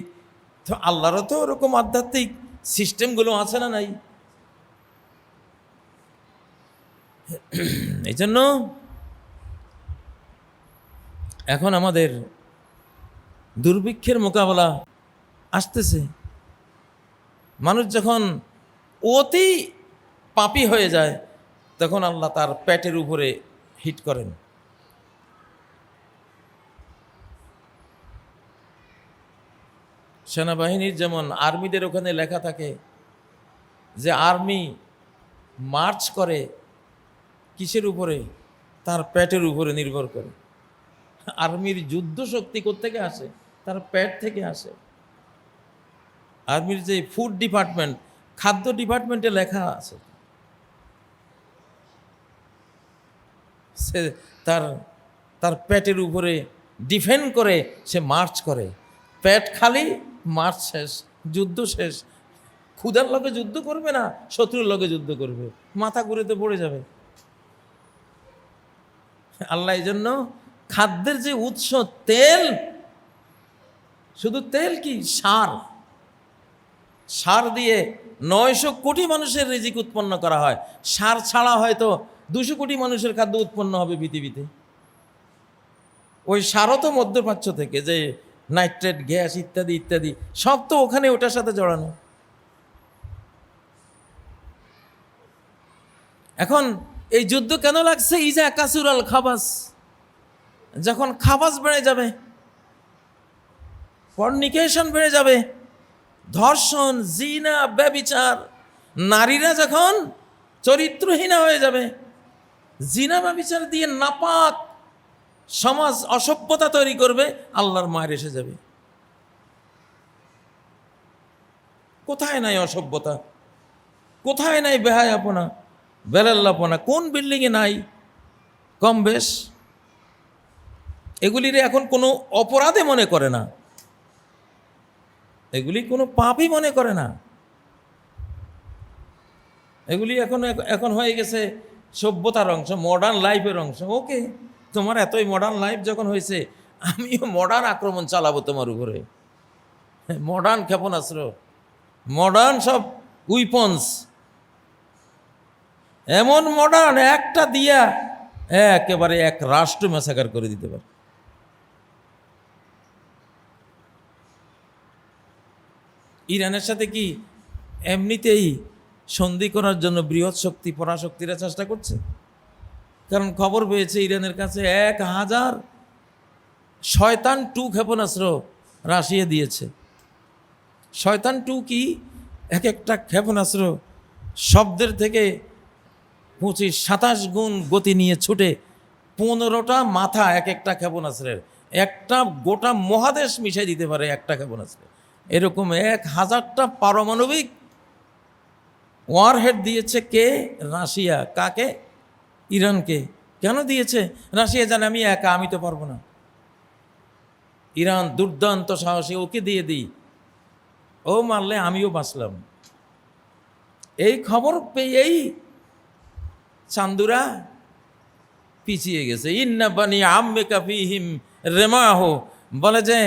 তো আল্লাহরও তো ওরকম আধ্যাত্মিক সিস্টেমগুলো আছে না নাই? এই জন্য এখন আমাদের দুর্ভিক্ষের মোকাবেলা আসতেছে। মানুষ যখন অতি পাপী হয়ে যায়, তখন আল্লাহ তার পেটের উপরে হিট করেন। সেনাবাহিনীর যেমন আর্মিদের ওখানে লেখা থাকে যে আর্মি মার্চ করে কিসের উপরে? তার পেটের উপরে নির্ভর করে। আর্মির যুদ্ধ শক্তি কোত্থেকে আসে? তার পেট থেকে আসে। আর্মির যে ফুড ডিপার্টমেন্ট, খাদ্য ডিপার্টমেন্টে লেখা আছে সে তার তার পেটের উপরে ডিফেন্ড করে সে মার্চ করে। পেট খালি, মার্চ শেষ, যুদ্ধ শেষ। ক্ষুধার লগে যুদ্ধ করবে না, শত্রুর লগে যুদ্ধ করবে, মাথা ঘুরে তো পড়ে যাবে। আল্লাহ এই জন্য খাদ্যের যে উৎস তেল, শুধু তেল কি, সার, সার দিয়ে 900 কোটি মানুষের রিজিক উৎপন্ন করা হয়। সার ছাড়া হয়তো 200 কোটি মানুষের খাদ্য উৎপন্ন হবে পৃথিবীতে। ওই সারও তো মধ্যপ্রাচ্য থেকে, যে নাইট্রেট গ্যাস ইত্যাদি ইত্যাদি সব তো ওখানে ওটার সাথে জড়ানো। এখন এই যুদ্ধ কেন লাগছে? ইজা কাসুরাল খাবাস, যখন খাবাস বেড়ে যাবে, ফর্নিকেশন বেড়ে যাবে, ধর্ষণ, জিনা, ব্যভিচার, নারীরা যখন চরিত্রহীনা হয়ে যাবে, জিনা ব্যভিচার দিয়ে নাপাক সমাজ অসভ্যতা তৈরি করবে, আল্লাহর মায়ের এসে যাবে। কোথায় নাই অসভ্যতা, কোথায় নাই বেহায়াপনা, বেলাল্লাপনা, কোন বিল্ডিংয়ে নাই কম বেশ? এগুলির এখন কোনো অপরাধে মনে করে না, এগুলি কোনো পাপই মনে করে না। এগুলি এখন এখন হয়ে গেছে সভ্যতার অংশ, মডার্ন লাইফের অংশ। ওকে, তোমার এতই মডার্ন লাইফ যখন হয়েছে, আমিও মডার্ন আক্রমণ চালাবো তোমার উপরে। মডার্ন ক্ষেপণাস্ত্র, মডার্ন সব উইপন্স, এমন মডার্ন, একটা দিয়া একেবারে এক রাষ্ট্র ম্যাসাকার করে দিতে পারে। ইরানের সাথে কি এমনিতেই সন্ধি করার জন্য বৃহৎ শক্তি পরাশক্তিরা চেষ্টা করছে? কারণ খবর পেয়েছে ইরানের কাছে 1000 শয়তান 2 ক্ষেপণাস্ত্র রাশিয়া দিয়েছে। শয়তান 2 কি? এক একটা ক্ষেপণাস্ত্র শব্দের থেকে 25-27 গুণ গতি নিয়ে ছুটে 15টা মাথা এক একটা ক্ষেপণাস্ত্রের, একটা গোটা মহাদেশ মিশিয়ে দিতে পারে একটা ক্ষেপণাস্ত্র। এরকম 1000টা পারমাণবিক ওয়ারহেড দিয়েছে কে? রাশিয়া। কাকে? ইরানকে। কেন দিয়েছে? রাশিয়া জানে আমি একা, আমি তো পারবো না। ইরান দুর্দান্ত সাহসী, ওকে দিয়ে দিই, ও মারলে আমিও বাঁচলাম। এই খবর পেয়েই চান্দুরা পিছিয়ে গেছে। ইন্না বানি আম্মেকা ফিহিম রেমাহ, বলে যে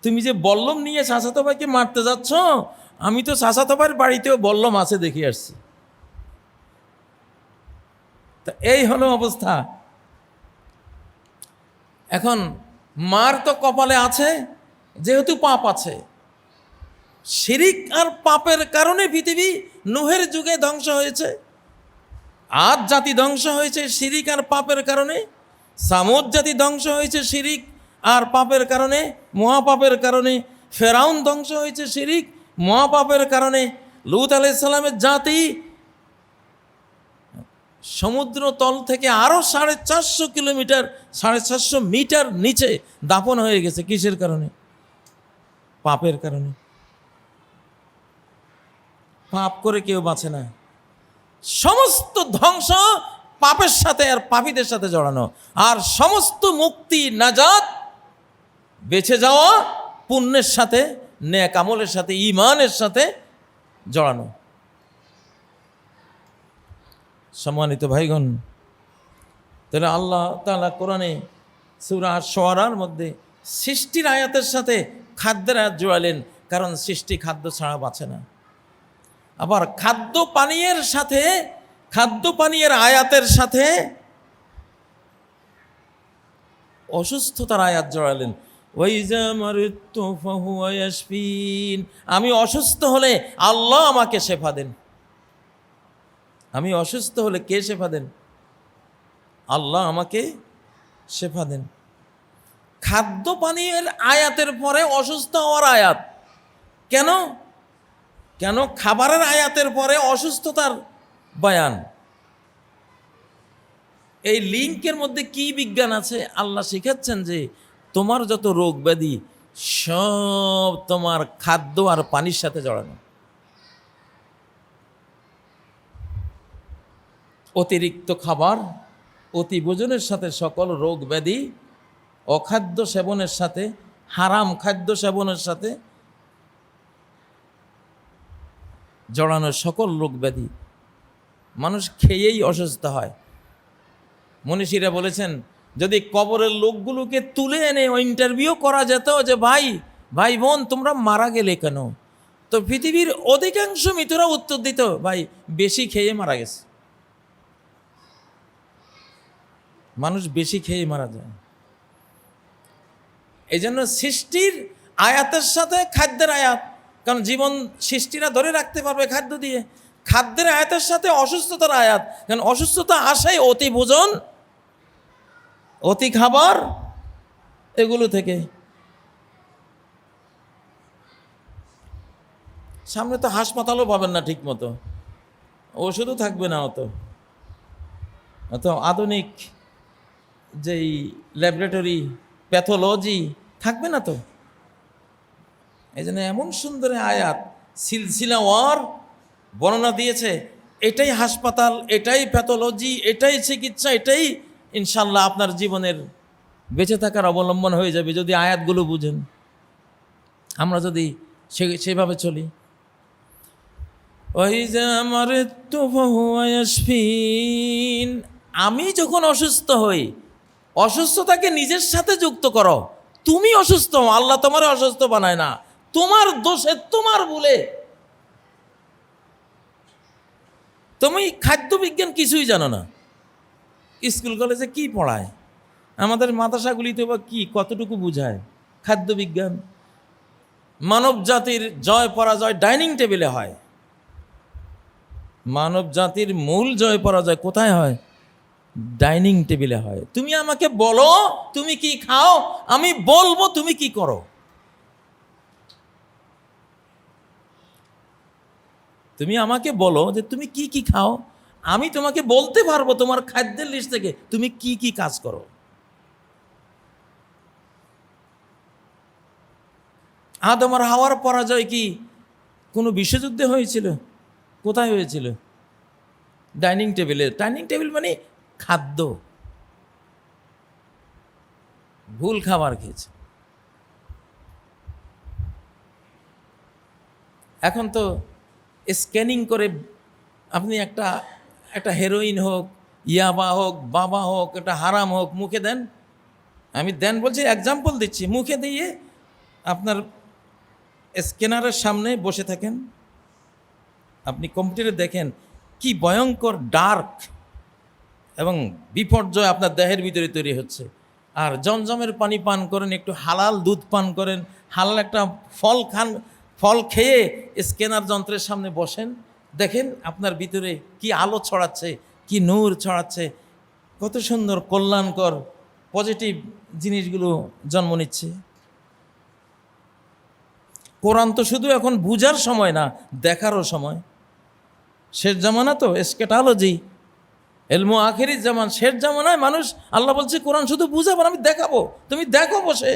তুমি যে বল্লম নিয়ে চাচাতো ভাইকে মারতে যাচ্ছ, আমি তো চাচাতো ভাইয়ের বাড়িতেও বল্লম আছে দেখে আসছি। তা এই হলো অবস্থা। এখন মার তো কপালে আছে, যেহেতু পাপ আছে। শিরিক আর পাপের কারণে পৃথিবী নূহের যুগে ধ্বংস হয়েছে, আদ জাতি ধ্বংস হয়েছে শিরিক আর পাপের কারণে, সামুদ জাতি ধ্বংস হয়েছে শিরিক আর পাপের কারণে, মহাপাপের কারণে, ফেরাউন ধ্বংস হয়েছে শিরিক মহাপাপের কারণে, লূত আলাইহিস সালামের জাতি সমুদ্র তল থেকে আরও 450 কিলোমিটার, 450 মিটার নিচে দাফন হয়ে গেছে। কিসের কারণে? পাপের কারণে। পাপ করে কেউ বাঁচে না। সমস্ত ধ্বংস পাপের সাথে আর পাপীদের সাথে জড়ানো, আর সমস্ত মুক্তি নাজাত বেঁচে যাওয়া পুণ্যের সাথে, নেক আমলের সাথে, ঈমানের সাথে জড়ানো। সম্মানিত ভাইগণ, তাহলে আল্লাহ তাআলা কোরআনে সূরা আশ-শুআরার মধ্যে সৃষ্টির আয়াতের সাথে খাদ্যের আয়াত জোড়ালেন, কারণ সৃষ্টি খাদ্য ছাড়া বাঁচে না। আবার খাদ্য পানীয়ের সাথে, খাদ্য পানীয়ের আয়াতের সাথে অসুস্থতার আয়াত জড়ালেন। ওয়াইজা মারিতু ফাহুয়া ইয়াশফিন, আমি অসুস্থ হলে আল্লাহ আমাকে শেফা দেন। আমি অসুস্থ হলে কে শেফা দেন? আল্লাহ আমাকে শেফা দেন। খাদ্য পানীয়ের আয়াতের পরে অসুস্থ হওয়ার আয়াত, কেন? কেন? খাবারের আয়াতের পরে অসুস্থতার বয়ান। এই লিঙ্কের মধ্যে কি বিজ্ঞান আছে? আল্লাহ শিখাচ্ছেন যে তোমার যত রোগ ব্যাধি সব তোমার খাদ্য আর পানির সাথে জড়ানো। অতিরিক্ত খাবার, অতি ভোজনের সাথে সকল রোগ ব্যাধি, অখাদ্য সেবনের সাথে, হারাম খাদ্য সেবনের সাথে জড়ানো সকল রোগ ব্যাধি। মানুষ খেয়েই অসুস্থ হয়। মনীষীরা বলেছেন যদি কবরের লোকগুলোকে তুলে এনে ইন্টারভিউ করা যেত যে ভাই ভাই বোন তোমরা মারা গেলে কেন, তো পৃথিবীর অধিকাংশ মৃতরা উত্তর দিত ভাই বেশি খেয়ে মারা গেছে। মানুষ বেশি খেয়ে মারা যায়। এই জন্য সৃষ্টির আয়াতের সাথে খাদ্যের আয়াত, কারণ জীবন সৃষ্টিরা ধরে রাখতে পারবে খাদ্য দিয়ে। খাদ্যের আয়াতের সাথে অসুস্থতার আয়াত, কারণ অসুস্থতা আসাই অতি ভোজন, অতি খাবার এগুলো থেকে। সামনে তো হাসপাতালও পাবেন না ঠিক মতো, ওষুধও থাকবে না, অত আধুনিক যেই ল্যাবরেটরি প্যাথোলজি থাকবে না তো। এই জন্য এমন সুন্দর আয়াত সিলসিলা ওয়ার বর্ণনা দিয়েছে, এটাই হাসপাতাল, এটাই প্যাথোলজি, এটাই চিকিৎসা, এটাই ইনশাল্লাহ আপনার জীবনের বেঁচে থাকার অবলম্বন হয়ে যাবে যদি আয়াতগুলো বুঝেন, আমরা যদি সেভাবে চলি। আমি যখন অসুস্থ হই, অসুস্থতাকে নিজের সাথে যুক্ত করো। তুমি অসুস্থ, আল্লাহ তোমার অসুস্থ বানায় না, তোমার দোষে, তোমার ভুলে। তুমি খাদ্য বিজ্ঞান কিছুই জানো না, স্কুল কলেজে কি পড়ায়, আমাদের মাদ্রাসাগুলিতে বা কি কতটুকু বুঝায় খাদ্য বিজ্ঞান? মানব জাতির জয় পরাজয় ডাইনিং টেবিলে হয়। মানব জাতির মূল জয় পরাজয় কোথায় হয়? ডাইনিং টেবিলে হয়। তুমি আমাকে বলো তুমি কি খাও, আমি বলবো তুমি কি করো। তুমি আমাকে বলো যে তুমি কি কি খাও, আমি তোমাকে বলতে পারবো তোমার খাদ্যের লিস্ট থেকে তুমি কি কি কাজ করো। আদম আর হাওয়ার পরাজয় কি কোনো বিশ্বযুদ্ধে হয়েছিল? কোথায় হয়েছিল? ডাইনিং টেবিলে। ডাইনিং টেবিল মানে খাদ্য, ভুল খাবার খেয়েছে। এখন তো স্ক্যানিং করে আপনি একটা হেরোইন হোক, ইয়াবা হোক, বাবা হোক, একটা হারাম হোক মুখে দেন, আমি দেন বলছি এক্সাম্পল দিচ্ছি, মুখে দিয়ে আপনার স্ক্যানারের সামনে বসে থাকেন, আপনি কম্পিউটারে দেখেন কি ভয়ঙ্কর ডার্ক এবং বিপর্যয় আপনার দেহের ভিতরে তৈরি হচ্ছে। আর জমজমের পানি পান করেন, একটু হালাল দুধ পান করেন, হালাল একটা ফল খান, ফল খেয়ে স্ক্যানার যন্ত্রের সামনে বসেন, দেখেন আপনার ভিতরে কি আলো ছড়াচ্ছে, কি নূর ছড়াচ্ছে, কত সুন্দর কল্যাণকর পজিটিভ জিনিসগুলো জন্ম নিচ্ছে। কোরআন তো শুধু এখন বুঝার সময় না, দেখারও সময়। শেষ জামানা তো এসকেটালজি, এলমো আখেরি জামান, শেষ জামানায় মানুষ, আল্লাহ বলছে কোরআন শুধু বুঝাবো না, আমি দেখাবো, তুমি দেখো বসে।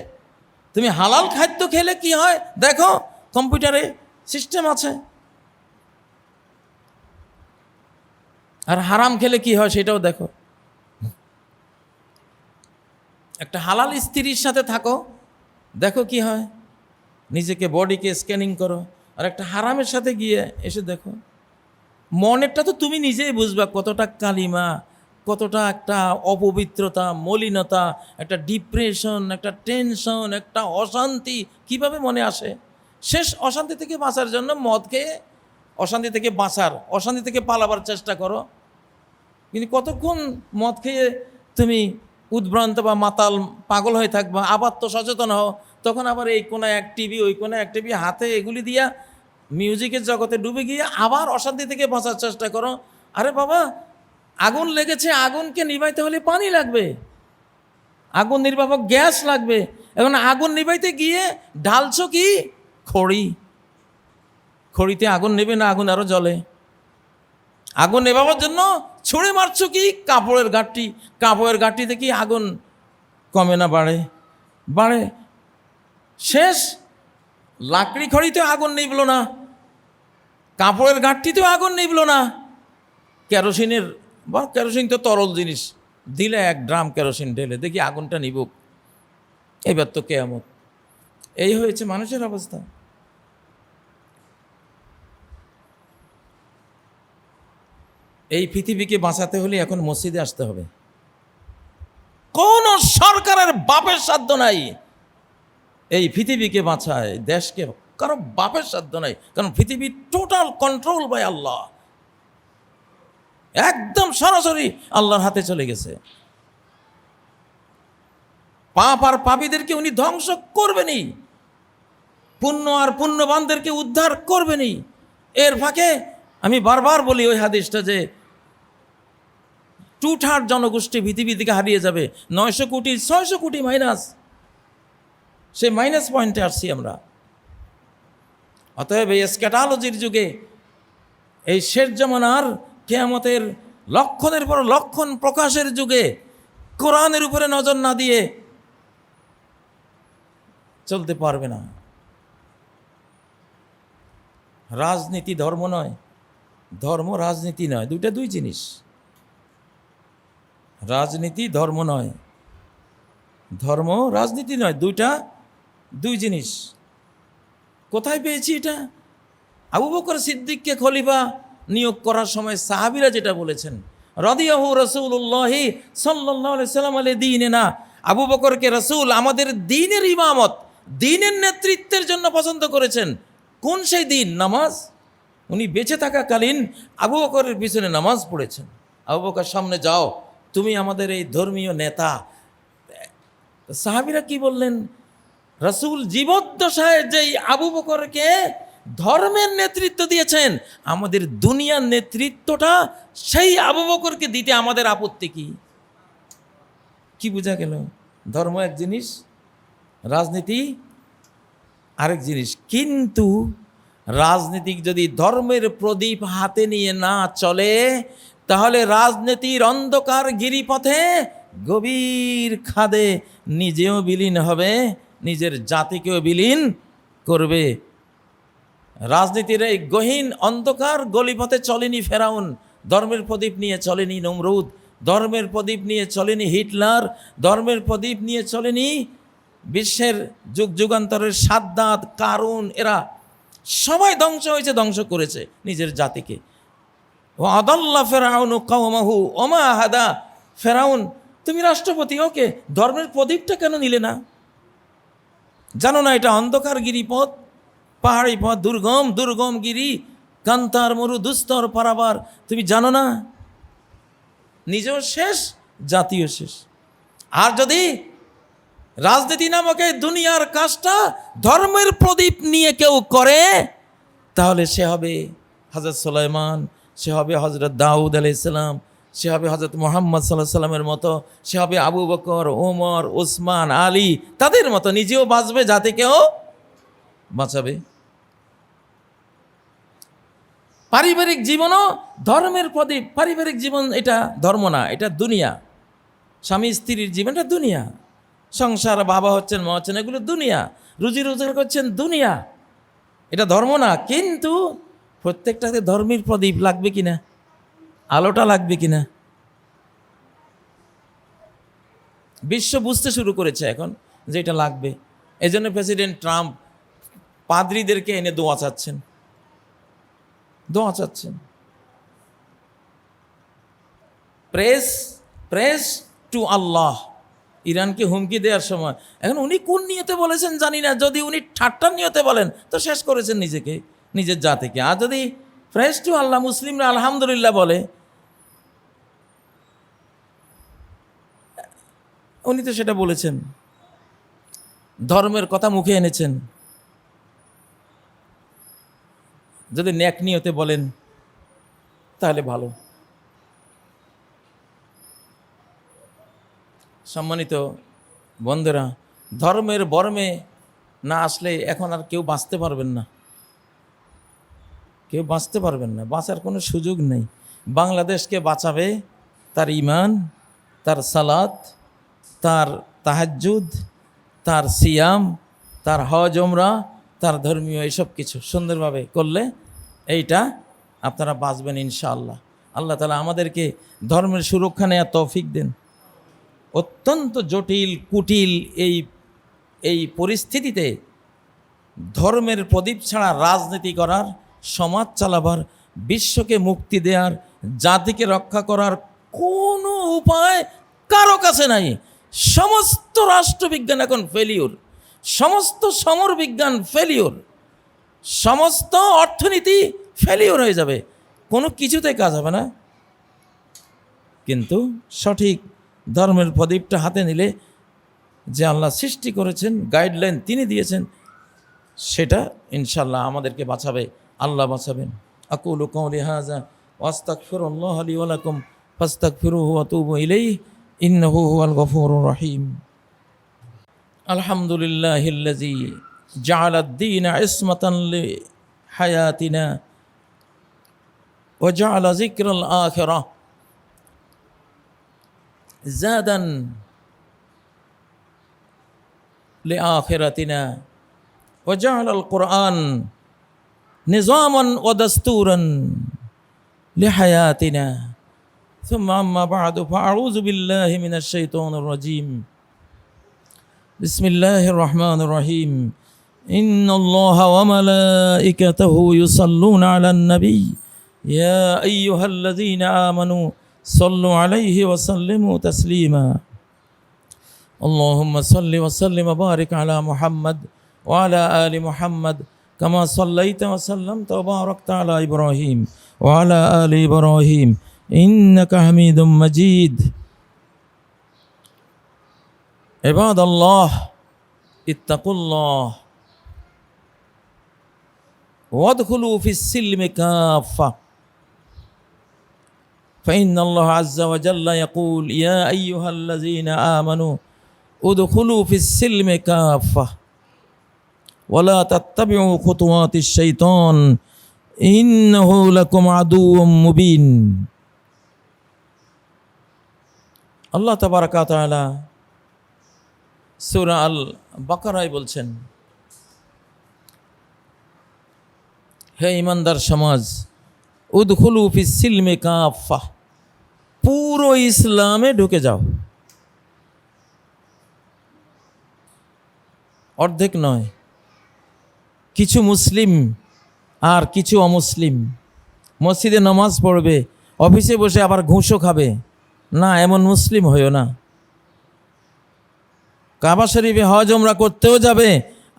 তুমি হালাল খাদ্য খেলে কি হয় দেখো, কম্পিউটারে সিস্টেম আছে। আর হারাম খেলে কি হয় সেটাও দেখো। একটা হালাল স্ত্রীর সাথে থাকো, দেখো কি হয়, নিজেকে বডিকে স্ক্যানিং করো। আর একটা হারামের সাথে গিয়ে এসে দেখো, মনেরটা তো তুমি নিজেই বুঝবা কতটা কালিমা, কতটা একটা অপবিত্রতা, মলিনতা, একটা ডিপ্রেশন, একটা টেনশন, একটা অশান্তি কিভাবে মনে আসে। শেষ অশান্তি থেকে বাঁচার জন্য মদ খেয়ে অশান্তি থেকে বাঁচার, অশান্তি থেকে পালাবার চেষ্টা করো, কিন্তু কতক্ষণ মদ খেয়ে তুমি উদ্ভ্রান্ত বা মাতাল পাগল হয়ে থাকবা। আবার তো সচেতন হও, তখন আবার এই কোনায় এক টিভি, ওই কোনায় এক টিভি, হাতে এগুলি দিয়া মিউজিকের জগতে ডুবে গিয়ে আবার অশান্তি থেকে বাঁচার চেষ্টা করো। আরে বাবা, আগুন লেগেছে, আগুনকে নিভাইতে হলে পানি লাগবে, আগুন নির্বাপক গ্যাস লাগবে। এখন আগুন নিভাইতে গিয়ে ঢালছো কি? খড়ি। খড়িতে আগুন নেবে না, আগুন আরো জ্বলে। আগুন নেভাবার জন্য ছুঁড়ে মারছো কি কাপড়ের গাঁটটি, কাপড়ের গাঁটটিতে কি আগুন কমে না বাড়ে? বাড়ে। শেষ, লাকড়ি খড়িতেও আগুন নিভল না, কাপড়ের গাঁটটিতেও আগুন নিভল না। কেরোসিনের, বা কেরোসিন তো তরল জিনিস, দিলে 1 ড্রাম কেরোসিন ঢেলে দেখি আগুনটা নিবুক। এবার তো কেয়ামত। এই হয়েছে মানুষের অবস্থা। এই পৃথিবীকে বাঁচাতে হলে এখন মসজিদে আসতে হবে। কোন সরকারের বাপের সাধ্য নাই এই পৃথিবীকে বাঁচায়, দেশকে, কারো বাপের সাধ্য নাই। কারণ পৃথিবী টোটাল কন্ট্রোল বাই আল্লাহ, একদম সরাসরি আল্লাহর হাতে চলে গেছে। পাপ আর পাপীদেরকে উনি ধ্বংস করবেনই, পুণ্য আর পুণ্যবানদেরকে উদ্ধার করবেনই। এর ফাঁকে আমি বারবার বলি ওই হাদিসটা যে 2/3 জনগোষ্ঠী পৃথিবী থেকে হারিয়ে যাবে। 900 কোটি 600 কোটি মাইনাস, সে মাইনাস পয়েন্টে আসছি আমরা। অতএব এই স্ক্যাটালজির যুগে, এই শেষ জামানার কিয়ামতের লক্ষণের পর লক্ষণ প্রকাশের যুগে কোরআনের উপরে নজর না দিয়ে চলতে পারবে না। রাজনীতি ধর্ম নয়, ধর্ম রাজনীতি নয়, দুইটা দুই জিনিস। রাজনীতি ধর্ম নয়, ধর্ম রাজনীতি নয়, দুইটা দুই জিনিস। কোথায় পেয়েছি এটা? আবু বকর সিদ্দিককে খলিফা নিয়োগ করার সময় সাহাবীরা যেটা বলেছেন, রাদিয়াহু রাসূলুল্লাহি সাল্লাল্লাহু আলাইহি সাল্লাম আলে দীনিনা, আবু বকরকে রাসূল আমাদের দ্বীনের ইমামত, দ্বীনের নেতৃত্বের জন্য পছন্দ করেছেন। কোন সেই দিন? নামাজ। উনি বেঁচে থাকাকালীন আবু বকরের পিছনে নামাজ পড়েছেন। আবু বকর, সামনে যাও, তুমি আমাদের এই ধর্মীয় নেতা। সাহাবীরা কি বললেন? রাসূল জীবদ্দশায় যেই আবু বকরকে ধর্মের নেতৃত্ব দিয়েছেন, আমাদের দুনিয়ার নেতৃত্বটা সেই আবু বকরকে দিতে আমাদের আপত্তি কি? কি বোঝা গেল? ধর্ম এক জিনিস, রাজনীতি আরেক জিনিস। কিন্তু রাজনীতিক যদি ধর্মের প্রদীপ হাতে নিয়ে না চলে, তাহলে রাজনীতির অন্ধকার গিরিপথে গভীর খাদে নিজেও বিলীন হবে, নিজের জাতিকেও বিলীন করবে। রাজনীতির এই গহীন অন্ধকার গলিপথে চলেনি ফেরাউন, ধর্মের প্রদীপ নিয়ে চলেনি নমরুদ, ধর্মের প্রদীপ নিয়ে চলেনি হিটলার, ধর্মের প্রদীপ নিয়ে চলেনি বিশ্বের যুগ যুগান্তরের সাদ্দাত, কারুন। এরা সবাই ধ্বংস হয়েছে, ধ্বংস করেছে নিজের জাতিকে। ও আদাল্লা ফেরাউন কাওমাহু ওমা হাদা। ফেরাউন, তুমি রাষ্ট্রপতি, ওকে ধর্মের প্রদীপটা কেন নিলে না? জানো না এটা অন্ধকার গিরিপথ, পাহাড়ি পথ, দুর্গম দুর্গম গিরি, কান্তার মরু দুস্তর পারাবার। তুমি জানো না? নিজেও শেষ, জাতীয় শেষ। আর যদি রাজনীতি নামক এই দুনিয়ার কাজটা ধর্মের প্রদীপ নিয়ে কেউ করে, তাহলে সে হবে হযরত সুলাইমান, সে হবে হযরত দাউদ আলাইহিস সালাম, সে হবে হযরত মুহাম্মদ সাল্লাল্লাহু আলাইহি সাল্লামের মতো, সে হবে আবু বকর, ওমর, ওসমান, আলী, তাদের মতো। নিজেও বাঁচবে, জাতিকেও বাঁচাবে। পারিবারিক জীবনও ধর্মের প্রদীপ। পারিবারিক জীবন এটা ধর্ম না, এটা দুনিয়া। স্বামী স্ত্রীর জীবন এটা দুনিয়া। সংসার, বাবা হচ্ছেন, মা হচ্ছেন, এগুলো দুনিয়া। রুজি রোজগার করছেন, দুনিয়া। এটা ধর্ম না। কিন্তু প্রত্যেকটাতে ধর্মের প্রদীপ লাগবে কিনা, আলোটা লাগবে কিনা। বিশ্ব বুঝতে শুরু করেছে এখন যে এটা লাগবে। এই জন্য প্রেসিডেন্ট ট্রাম্প পাদ্রীদেরকে এনে দোয়া চাচ্ছেন, দোয়া চাচ্ছেন। প্রেস টু আল্লাহ। ইরানকে হুমকি দেওয়ার সময়, এখন উনি কোন নিয়তে বলেছেন জানি না। যদি উনি ঠাট্টার নিয়তে বলেন তো শেষ করেছেন নিজেকে, নিজের জাতিকে। আর যদি প্রেস টু আল্লাহ, মুসলিমরা আলহামদুলিল্লাহ বলে, উনি তো সেটা বলেছেন, ধর্মের কথা মুখে এনেছেন। যদি ন্যাক নিয়তে বলেন তাহলে ভালো। সম্মানিত বন্ধুরা, ধর্মের বর্মে না আসলে এখন আর কেউ বাঁচতে পারবেন না। কেউ বাঁচতে পারবেন না, বাঁচার কোনো সুযোগ নেই। বাংলাদেশকে বাঁচাবে তার ঈমান, তার সালাত, তার তাহাজ্জুদ, তার সিয়াম, তার হজ ওমরা, তার ধর্মীয় এইসব কিছু সুন্দরভাবে করলে এইটা আপনারা বাঁচবেন ইনশাআল্লাহ। আল্লাহ তাআলা আমাদেরকে ধর্মের সুরক্ষা নেওয়ার তৌফিক দেন। অত্যন্ত জটিল কুটিল এই পরিস্থিতিতে ধর্মের প্রদীপ ছাড়া রাজনীতি করার, সমাজ চালাবার, বিশ্বকে মুক্তি দেওয়ার, জাতিকে রক্ষা করার কোনো উপায় কারো কাছে নাই। সমস্ত রাষ্ট্রবিজ্ঞান এখন ফেলিওর, সমস্ত সমর বিজ্ঞান ফেলিওর, সমস্ত অর্থনীতি ফেলিওর হয়ে যাবে, কোনো কিছুতে কাজ হবে না। কিন্তু সঠিক ধর্মের প্রদীপটা হাতে নিলে যে আল্লাহ সৃষ্টি করেছেন, গাইডলাইন তিনি দিয়েছেন, সেটা ইনশাআল্লাহ আমাদেরকে বাঁচাবে, আল্লাহ বাঁচাবেন। আকুলু কওলি হাযা ওয়া আস্তাগফিরুল্লাহ লি ওয়া লাকুম ফাস্তাগফিরুহু ওয়া তুবু ইলাইহি ইন্নাহু হুয়াল গফুরুর রহিম। আলহামদুলিল্লাহিল্লাযী জাআলা আদ-দীনা ইসমাতান লিহায়াতিনা ওয়া জাআলা যিকরাল আখিরাহ জাদান লিআখিরাতিনা وجعل القرآن نظاما ودستورا لحياتنا ثم أما بعد فأعوذ بالله من الشيطان الرجيم بسم الله الرحمن الرحيم إن الله وملائكته يصلون على النبي يا أيها الذين آمنوا صلوا عليه وسلموا تسليما اللهم صل وسلم وبارك على محمد وعلى آل محمد كما صليت وسلمت وباركت على إبراهيم وعلى آل إبراهيم إنك حميد مجيد عباد الله اتقوا الله وادخلوا في السلم كافة فإن الله عز وجل يقول يا أيها الذين آمنوا ادخلوا في السلم كافة ولا تتبعوا خطوات الشيطان إنه لكم عدو مبين আল্লাহ তাবারাকা ওয়া তাআলা সূরা আল বাকারায় বলছেন, হে ঈমানদার সমাজ, উদখুলু ফিস সিলমি কাফা, পুরো ইসলামে ঢুকে যাও, অর্ধেক নয়, কিছু মুসলিম আর কিছু অমুসলিম, মসজিদে নামাজ পড়বে, অফিসে বসে আবার ঘুষও খাবে না, এমন মুসলিম হইও না। কাবা শরীফে হজ ওমরা করতেও যাবে,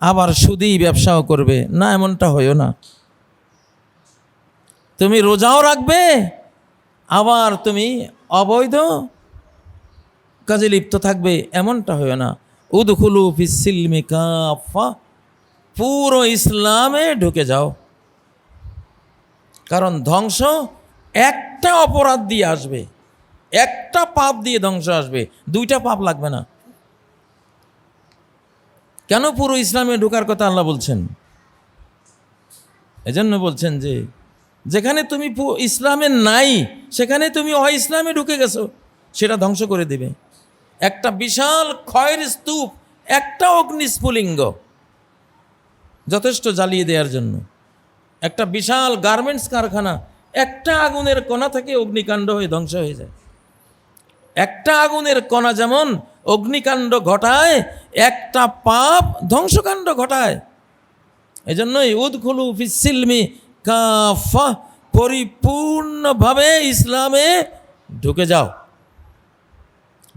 আবার সুদী ব্যবসাও করবে না, এমনটা হইও না। তুমি রোজাও রাখবে, আবার তুমি অবৈধ কাজে লিপ্ত থাকবে, এমনটা হইও না। উদখুলু ফিস সিলমি কাফা, পুরো ইসলামে ঢুকে যাও। কারণ ধ্বংস একটা অপরাধ দিয়ে আসবে, একটা পাপ দিয়ে ধ্বংস আসবে, দুইটা পাপ লাগবে না। কেন পুরো ইসলামে ঢোকার কথা আল্লাহ বলছেন? এজন্য বলছেন যে যেখানে তুমি ইসলামে নাই, সেখানে তুমি ইসলামে ঢুকে গেছো, সেটা ধ্বংস করে দেবে। একটা বিশাল ক্ষয়ের স্তূপ, একটা অগ্নিস্ফুলিঙ্গ যথেষ্ট জ্বালিয়ে দেওয়ার জন্য। একটা বিশাল গার্মেন্টস কারখানা, একটা আগুনের কণা থেকে অগ্নিকাণ্ড হয়ে ধ্বংস হয়ে যায়। একটা আগুনের কণা যেমন অগ্নিকাণ্ড ঘটায়, একটা পাপ ধ্বংসকাণ্ড ঘটায়। এজন্যই উদখুলু ফিস সিলমি কাফা, পরিপূর্ণভাবে ইসলামে ঢুকে যাও।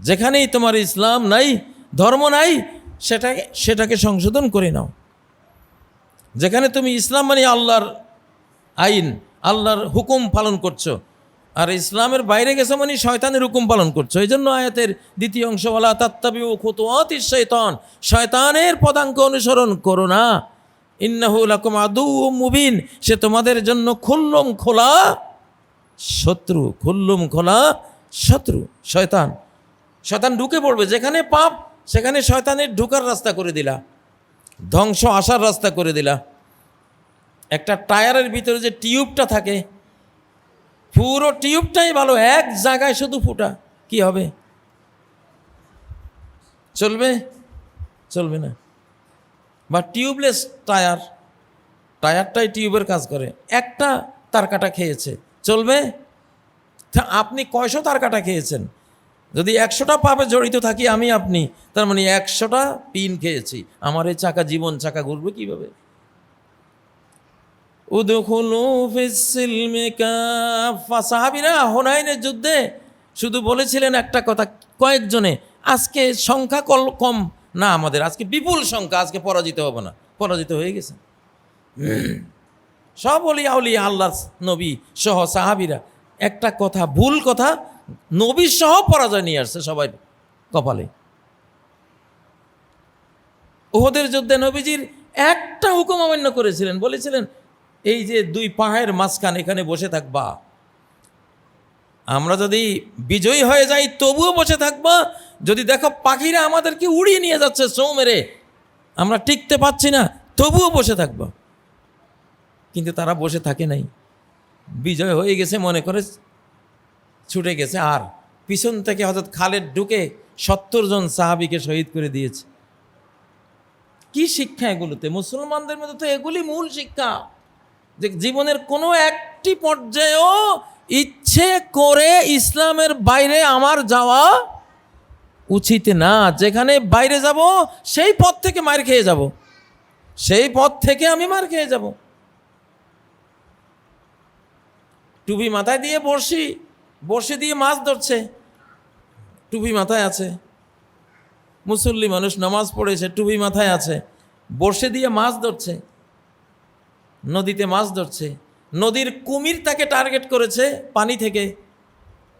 যেখানেই তোমার ইসলাম নাই, ধর্ম নাই, সেটাকে সংশোধন করে নাও। যেখানে তুমি ইসলাম মানে আল্লাহর আইন, আল্লাহর হুকুম পালন করছো, আর ইসলামের বাইরে গেছো মানে শয়তানের হুকুম পালন করছো। এই জন্য আয়াতের দ্বিতীয় অংশ, ওয়ালা তাত্তাবিউ খুতুওয়াতিশ শাইতান, শয়তানের পদাঙ্ক অনুসরণ করো না। ইন্নাহু লাকুম আদুউম মুবিন, সে তোমাদের জন্য খুল্লম খোলা শত্রু, খুল্লম খোলা শত্রু। শয়তান ঢুকে পড়বে যেখানে পাপ, সেখানে শয়তানের ঢুকার রাস্তা করে দিলা, ধ্বংস আসার রাস্তা করে দিলা। একটা টায়ারের ভিতরে যে টিউবটা থাকে, পুরো টিউবটাই ভালো, এক জায়গায় শুধু ফুটা, কি হবে? চলবে? চলবে না। বা টিউবলেস টায়ার, টায়ারটাই টিউবের কাজ করে, একটা তার কাটা খেয়েছে, চলবে? আপনি কয়শো তার কাটা খেয়েছেন? যদি 100টা পাপে জড়িত থাকি আমি আপনি, তার মানে 100টা পিন খেয়েছি, আমার এই চাকা, জীবন চাকা ঘুরবে কিভাবে? উদখুলু ফিস-সিলমি কাফা। সাহাবীরা হুনাইনের যুদ্ধে শুধু বলেছিলেন একটা কথা, কয়েকজনে, আজকে সংখ্যা কম না আমাদের, আজকে বিপুল সংখ্যা, আজকে পরাজিত হব না। পরাজিত হয়ে গেছে সব ওলিয়া আউলিয়া, আল্লাহ নবী সহ সাহাবীরা। একটা কথা, ভুল কথা, নবী সহ পরাজয় নিয়ে আসছে সবাই কপালে। উহুদের যুদ্ধে নবীজির একটা হুকুম অমান্য করেছিলেন, বলেছিলেন এই যে দুই পাহাড়ের মাঝখান, এখানে বসে থাকবা, আমরা যদি বিজয়ী হয়ে যাই তবুও বসে থাকবা, যদি দেখো পাখিরা আমাদেরকে উড়িয়ে নিয়ে যাচ্ছে সৌ মেরে, আমরা টিকতে পারছি না, তবুও বসে থাকবা। কিন্তু তারা বসে থাকে নাই, বিজয় হয়ে গেছে মনে করে ছুটে গেছে, আর পিছন থেকে হযরত খালেদ ঢুকে 70 জন সাহাবীকে শহীদ করে দিয়েছে। কি শিক্ষা এগুলোতে? মুসলমানদের মধ্যে তো এগুলি মূল শিক্ষা, যে জীবনের কোনো একটি পর্যায়েও ইচ্ছে করে ইসলামের বাইরে আমার যাওয়া উচিত না। যেখানে বাইরে যাব সেই পথ থেকে মার খেয়ে যাব, সেই পথ থেকে আমি মার খেয়ে যাব। টুপি মাথায় দিয়ে বড়শি দিয়ে মাছ ধরছে, টুপি মাথায় আছে, মুসল্লি মানুষ, নামাজ পড়েছে, টুপি মাথায় আছে, বড়শি দিয়ে মাছ ধরছে, নদীতে মাছ ধরছে, নদীর কুমির তাকে টার্গেট করেছে পানি থেকে,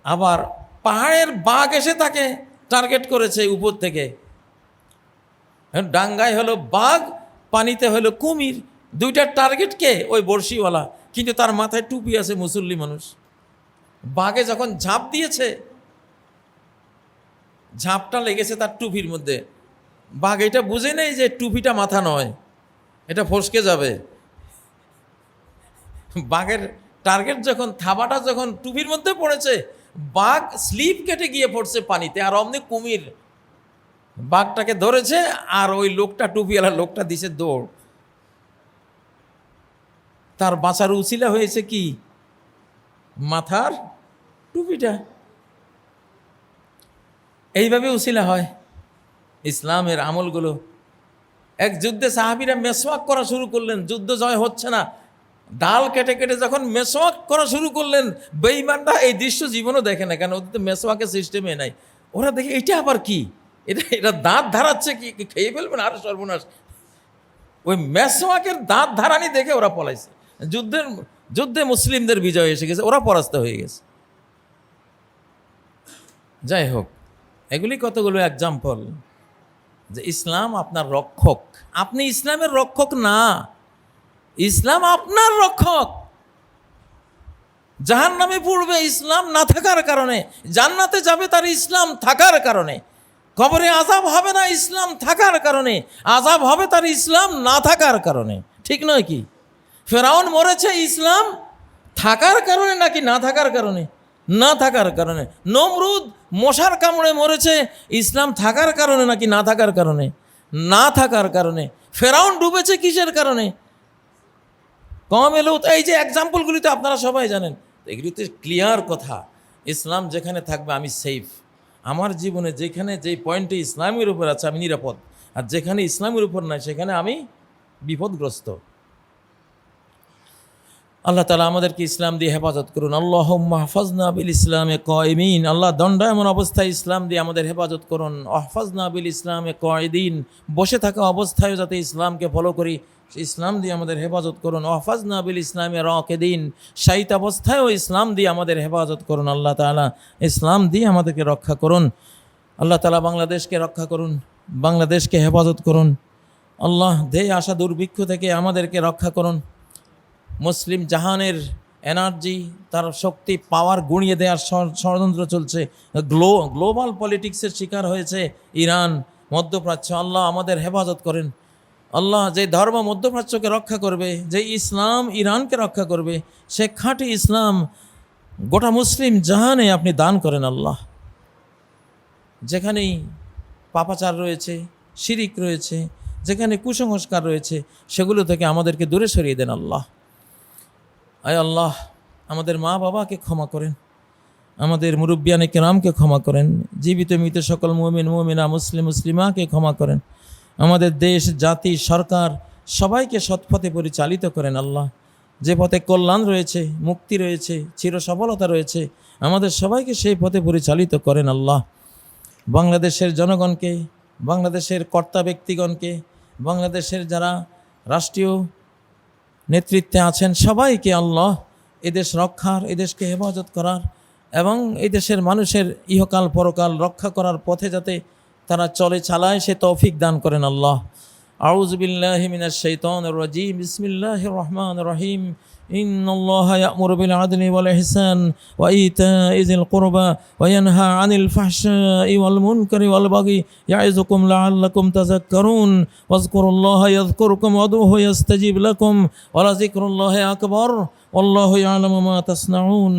আবার পাহাড়ের বাঘ এসে তাকে টার্গেট করেছে উপর থেকে। ডাঙ্গায় হলো বাঘ, পানিতে হলো কুমির, দুইটার টার্গেট কে? ওই বড়শিওয়ালা, কিন্তু তার মাথায় টুপি আছে, মুসল্লি মানুষ। বাঘে যখন ঝাঁপ দিয়েছে, ঝাঁপটা লেগেছে তার টুপির মধ্যে, বাঘ এটা বুঝে নেই যে টুপিটা মাথা নয়, এটা ফসকে যাবে। বাঘের টার্গেট যখন, থাবাটা যখন টুপির মধ্যে পড়েছে, বাঘ স্লিপ কেটে গিয়ে পড়ছে পানিতে, আর অমনি কুমির বাঘটাকে ধরেছে, আর ওই লোকটা, টুপিওয়ালা লোকটা দিছে দৌড়। তার বাঁচার উছিলা হয়েছে কি? মাথার টুপিটা। এইভাবে উছিলা হয় ইসলামের আমলগুলো। এক যুদ্ধে সাহাবীরা মেসওয়াক করা শুরু করলেন, যুদ্ধ জয় হচ্ছে না, ডাল কেটে কেটে যখন মেসওয়াক করা শুরু করলেন, বেঈমানরা এই দৃশ্য জীবনও দেখে না, কেন ওদের তো মেসওয়াকের সিস্টেমে নাই। ওরা দেখে এটা আবার কি, এটা দাঁত ধারাচ্ছে, কি খেয়ে ফেলবেন, আর সর্বনাশ। ওই মেসওয়াকের দাঁত ধারানি দেখে ওরা পলাইছে। যুদ্ধে মুসলিমদের বিজয় এসে গেছে, ওরা পরাস্ত হয়ে গেছে। যাই হোক, এগুলি কতগুলো এক্সাম্পল যে ইসলাম আপনার রক্ষক, আপনি ইসলামের রক্ষক না, ইসলাম আপনার রক্ষক। জাহান্নামে পড়বে ইসলাম না থাকার কারণে, জান্নাতে যাবে তার ইসলাম থাকার কারণে। কবরে আযাব হবে না ইসলাম থাকার কারণে, আযাব হবে তার ইসলাম না থাকার কারণে। ঠিক নয় কি? ফেরাউন মরেছে ইসলাম থাকার কারণে নাকি না থাকার কারণে? না থাকার কারণে। নমরুদ মশার কামড়ে মরেছে ইসলাম থাকার কারণে নাকি না থাকার কারণে? না থাকার কারণে। ফেরাউন ডুবেছে কিসের কারণে? কওমে লূত। এই যে এক্সাম্পলগুলি তো আপনারা সবাই জানেন, এগুলিতে ক্লিয়ার কথা, ইসলাম যেখানে থাকবে আমি সেফ। আমার জীবনে যেখানে যেই পয়েন্টে ইসলামের উপর আছে আমি নিরাপদ, আর যেখানে ইসলামের উপর নাই সেখানে আমি বিপদগ্রস্ত। আল্লাহ তাআলা আমাদেরকে ইসলাম দিয়ে হেফাজত করুন। আল্লাহুম্মা হাফাজনা বিল ইসলামে কায়িমিন। আল্লাহ দণ্ডায়মান অবস্থায় ইসলাম দিয়ে আমাদের হেফাজত করুন। আহফাজনা বিল ইসলামে কায়িদিন। বসে থাকা অবস্থায়ও যাতে ইসলামকে ফলো করি, ইসলাম দিয়ে আমাদের হেফাজত করুন। আহফাজনা বিল ইসলামে রাকিদিন। শায়িত অবস্থায়ও ইসলাম দিয়ে আমাদের হেফাজত করুন। আল্লাহ তাআলা ইসলাম দিয়ে আমাদেরকে রক্ষা করুন। আল্লাহ তাআলা বাংলাদেশকে রক্ষা করুন, বাংলাদেশকে হেফাজত করুন। আল্লাহ দেয় আসা দুর্ভিক্ষ থেকে আমাদেরকে রক্ষা করুন। মুসলিম জাহানের এনার্জি, তার শক্তি, পাওয়ার গুঁড়িয়ে দেওয়ার ষড়যন্ত্র চলছে। গ্লোবাল পলিটিক্সের শিকার হয়েছে ইরান, মধ্যপ্রাচ্য। আল্লাহ আমাদের হেফাজত করেন। আল্লাহ যে ধর্ম মধ্যপ্রাচ্যকে রক্ষা করবে, যে ইসলাম ইরানকে রক্ষা করবে, সে খাঁটি ইসলাম গোটা মুসলিম জাহানে আপনি দান করেন আল্লাহ। যেখানেই পাপাচার রয়েছে, শিরিক রয়েছে, যেখানে কুসংস্কার রয়েছে, সেগুলো থেকে আমাদেরকে দূরে সরিয়ে দেন আল্লাহ। আয় আল্লাহ, আমাদের মা বাবাকে ক্ষমা করেন, আমাদের মুরব্বিয়ানে কেরামকে ক্ষমা করেন, জীবিত মৃত সকল মুমিন মুমিনা মুসলিম মুসলিমাকে ক্ষমা করেন, আমাদের দেশ জাতি সরকার সবাইকে সৎপথে পরিচালিত করেন আল্লাহ। যে পথে কল্যাণ রয়েছে, মুক্তি রয়েছে, চিরসফলতা রয়েছে, আমাদের সবাইকে সেই পথে পরিচালিত করেন আল্লাহ। বাংলাদেশের জনগণকে, বাংলাদেশের কর্তা ব্যক্তিগণকে, বাংলাদেশের যারা রাষ্ট্রীয় নেতৃত্বে আছেন সবাইকে আল্লাহ এদেশ রক্ষার, এদেশকে হেফাজত করার এবং এই দেশের মানুষের ইহকাল পরকাল রক্ষা করার পথে যাতে তারা চলে চালায় সে তৌফিক দান করেন আল্লাহ। আউযু বিল্লাহি মিনাশ শাইতানির রাজীম। বিসমিল্লাহির রহমানির রহিম। ইন্নাল্লাহা ইয়া'মুরু বিল আদলি ওয়াল ইহসান ওয়া ইতা'i যিল কুরবা ওয়া ইয়ানহা আনিল ফাহশা'i ওয়াল মুনকারি ওয়াল বাগি ইয়া'iযুকুম লা'আল্লাকুম তাযাক্কারুন। ওয়াজকুরুল্লাহা ইয়াযকুরুকুম ওয়াদউহু ইয়াস্তাজিব লাকুম ওয়া লাযিকরুল্লাহি আকবার। ওয়াল্লাহু ইয়া'লামু মা তাসনাউন।